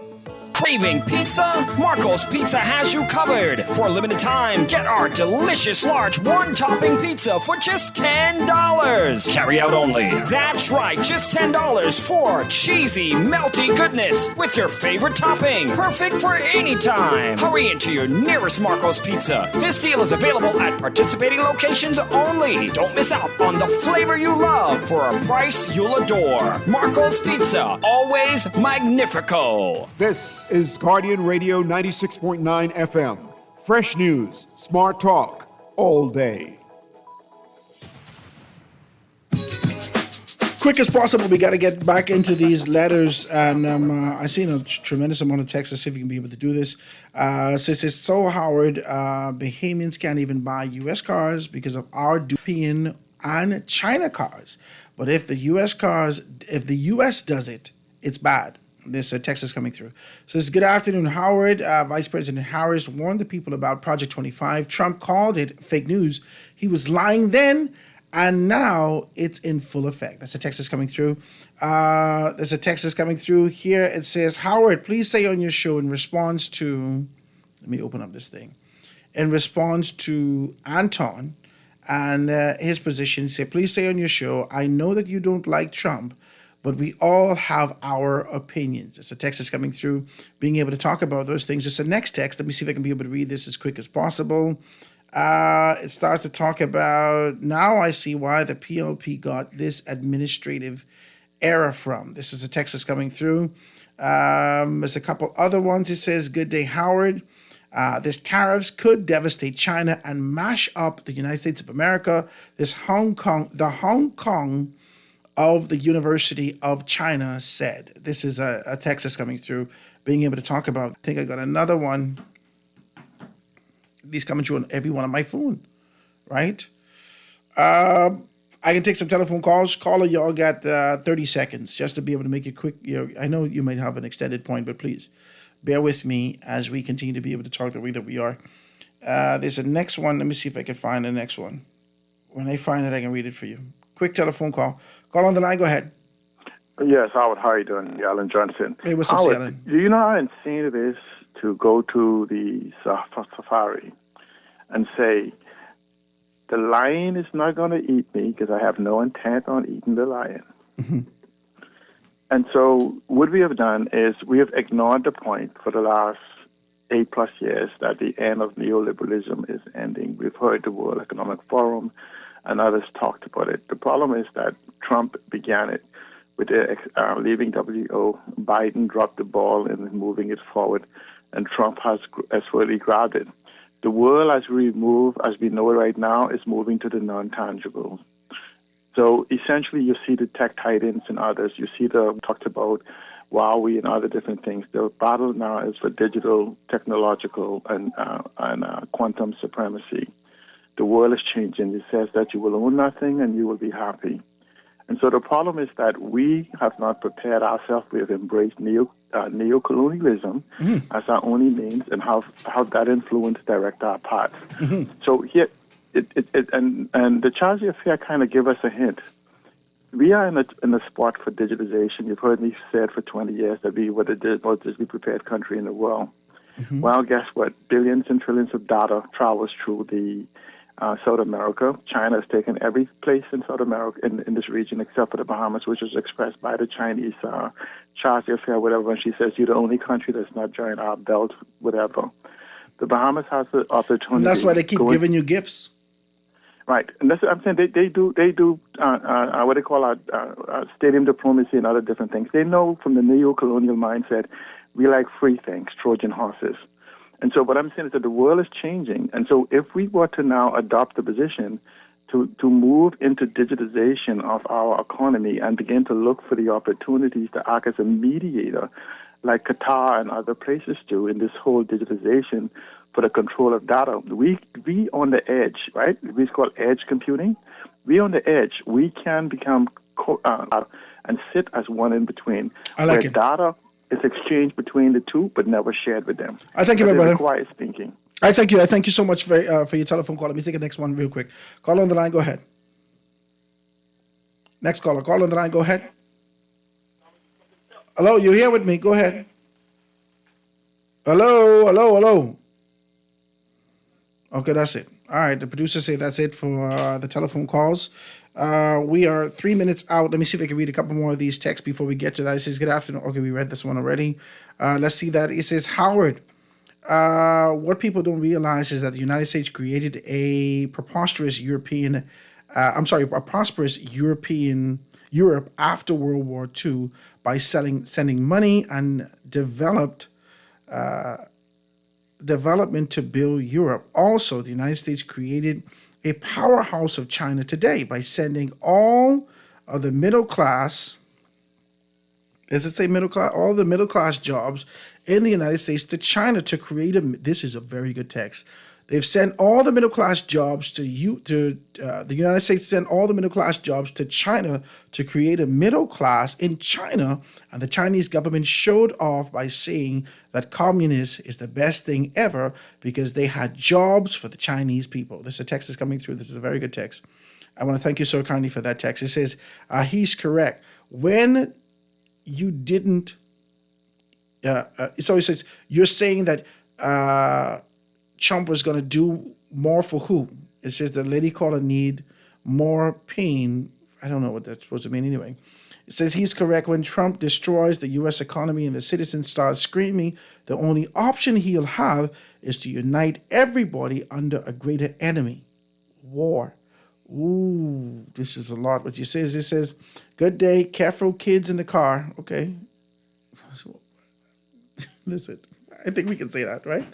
Craving pizza? Marco's Pizza has you covered. For a limited time, get our delicious large one-topping pizza for just $10. Carry out only. That's right, just $10 for cheesy, melty goodness with your favorite topping. Perfect for any time. Hurry into your nearest Marco's Pizza. This deal is available at participating locations only. Don't miss out on the flavor you love for a price you'll adore. Marco's Pizza, always magnifico. This is Guardian Radio 96.9 FM. Fresh news, smart talk, all day. Quick as possible, we got to get back into these letters. And I've seen a tremendous amount of text. Let's see if we can be able to do this. Says, so Howard, Bahamians can't even buy U.S. cars because of our European and China cars. But if the U.S. does it, it's bad. This text is coming through. Says, good afternoon, Howard. Vice President Harris warned the people about Project 25. Trump called it fake news. He was lying then, and now it's in full effect. That's a text that's coming through. There's a text that's coming through here. It says, Howard, please say on your show in response to, let me open up this thing. In response to Anton and his position, say, please say on your show, I know that you don't like Trump, but we all have our opinions. It's a text that's coming through, being able to talk about those things. It's the next text. Let me see if I can be able to read this as quick as possible. It starts to talk about, now I see why the PLP got this administrative error from. This is a text that's coming through. There's a couple other ones. It says, good day, Howard. This tariffs could devastate China and mash up the United States of America. The Hong Kong of the University of China said. This is a text that's coming through, being able to talk about. I think I got another one. These coming through on every one on my phone, right? I can take some telephone calls. Caller, y'all got 30 seconds just to be able to make it quick. I know you might have an extended point, but please bear with me as we continue to be able to talk the way that we are. There's a next one. Let me see if I can find the next one. When I find it, I can read it for you. Quick telephone call. Call on the line. Go ahead. Yes, Howard, how are you doing? Alan Johnson. Hey, what's up, Howard, Alan? do you know how insane it is to go to the safari and say, the lion is not going to eat me because I have no intent on eating the lion? Mm-hmm. And so what we have done is we have ignored the point for the last 8+ years that the end of neoliberalism is ending. We've heard the World Economic Forum and others talked about it. The problem is that Trump began it with leaving WO. Biden dropped the ball in moving it forward, and Trump has really grabbed it. The world as we know it right now, is moving to the non-tangible. So essentially, you see the tech titans and others. You see talked about Huawei and other different things. The battle now is for digital, technological, and quantum supremacy. The world is changing. It says that you will own nothing and you will be happy. And so the problem is that we have not prepared ourselves. We have embraced neocolonialism as our only means, and how that influence direct our paths. Mm-hmm. So here, and the Charity Affair kind of give us a hint. We are in a spot for digitization. You've heard me say it for 20 years that we were the most digitally prepared country in the world. Mm-hmm. Well, guess what? Billions and trillions of data travels through the South America. China has taken every place in South America, in this region, except for the Bahamas, which was expressed by the Chinese Charity Affair, whatever. And she says, you're the only country that's not joined our belt, whatever. The Bahamas has the opportunity. And that's why they keep giving you gifts. Right. And that's what I'm saying. They do what they call stadium diplomacy and other different things. They know from the neo-colonial mindset, we like free things, Trojan horses. And so what I'm saying is that the world is changing. And so if we were to now adopt the position to move into digitization of our economy and begin to look for the opportunities to act as a mediator, like Qatar and other places do in this whole digitization for the control of data, we on the edge, right? We call edge computing. We on the edge, we can become and sit as one in between. I like where it. Data is exchanged between the two, but never shared with them. I thank you, my It brother. requires thinking. I thank you. I thank you so much for your telephone call. Let me take the next one real quick. Call on the line. Go ahead. Next caller. Call on the line. Go ahead. Hello, you're here with me. Go ahead. Hello. Okay, that's it. All right, the producers say that's it for the telephone calls. We are 3 minutes out. Let me see if I can read a couple more of these texts before we get to that. It says, good afternoon. Okay, we read this one already. Let's see that. It says, Howard, what people don't realize is that the United States created a prosperous Europe after World War II by sending money and development to build Europe. Also, the United States created a powerhouse of China today by sending all of the middle class, does it say middle class? All the middle class jobs in the United States to China to create this is a very good text. They've sent all the middle class jobs the United States sent all the middle class jobs to China to create a middle class in China, and the Chinese government showed off by saying that communism is the best thing ever because they had jobs for the Chinese people. This is a text that's coming through. This is a very good text. I want to thank you so kindly for that text. It says, he's correct. When you didn't, so it says, you're saying that Trump was going to do more for who? It says the lady caller need more pain. I don't know what that's supposed to mean anyway. It says he's correct. When Trump destroys the U.S. economy and the citizens start screaming, the only option he'll have is to unite everybody under a greater enemy, war. Ooh, this is a lot. What you say is, it says, good day, careful kids in the car. Okay. Listen. I think we can say that, right?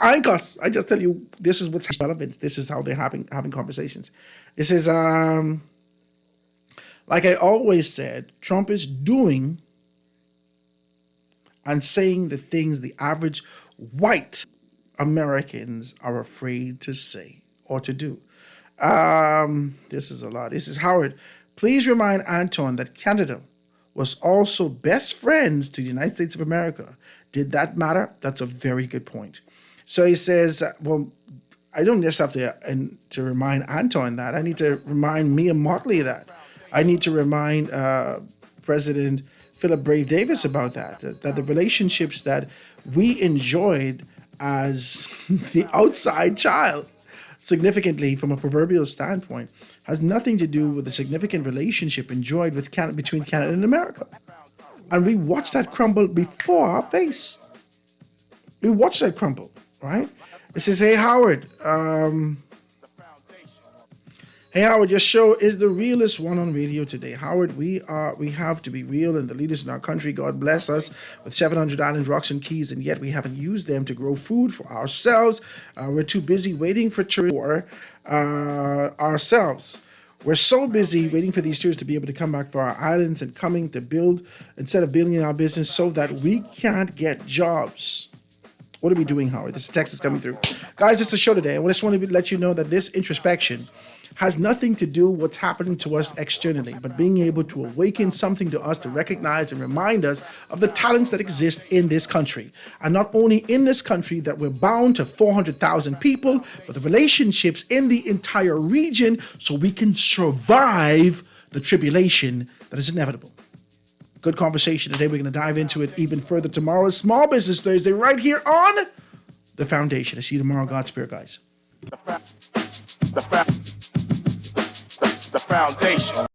I ain't cuss. I just tell you, this is what's relevant. This is how they're having conversations. It says, like I always said, Trump is doing and saying the things the average white Americans are afraid to say or to do. This is a lot. This is Howard. Please remind Anton that Canada was also best friends to the United States of America. Did that matter? That's a very good point. So he says, well, I don't just have to remind Anton that. I need to remind Mia Motley that. I need to remind President Philip Brave Davis about that the relationships that we enjoyed as the outside child, significantly from a proverbial standpoint, has nothing to do with the significant relationship enjoyed with between Canada and America. And we watched that crumble before our face. We watched that crumble, right? It says, hey, Howard. Hey, Howard, your show is the realest one on radio today. Howard, we have to be real, and the leaders in our country, God bless us, with 700 islands, rocks, and keys, and yet we haven't used them to grow food for ourselves. We're too busy waiting for tourists ourselves. We're so busy waiting for these tourists to be able to come back for our islands and coming to build, instead of building our business, so that we can't get jobs. What are we doing, Howard? This text is coming through. Guys, it's a show today. I just want to let you know that this introspection has nothing to do with what's happening to us externally, but being able to awaken something to us to recognize and remind us of the talents that exist in this country. And not only in this country, that we're bound to 400,000 people, but the relationships in the entire region, so we can survive the tribulation that is inevitable. Good conversation today. We're going to dive into it even further tomorrow. Small Business Thursday right here on The Foundation. I see you tomorrow. Godspeed, guys. The foundation.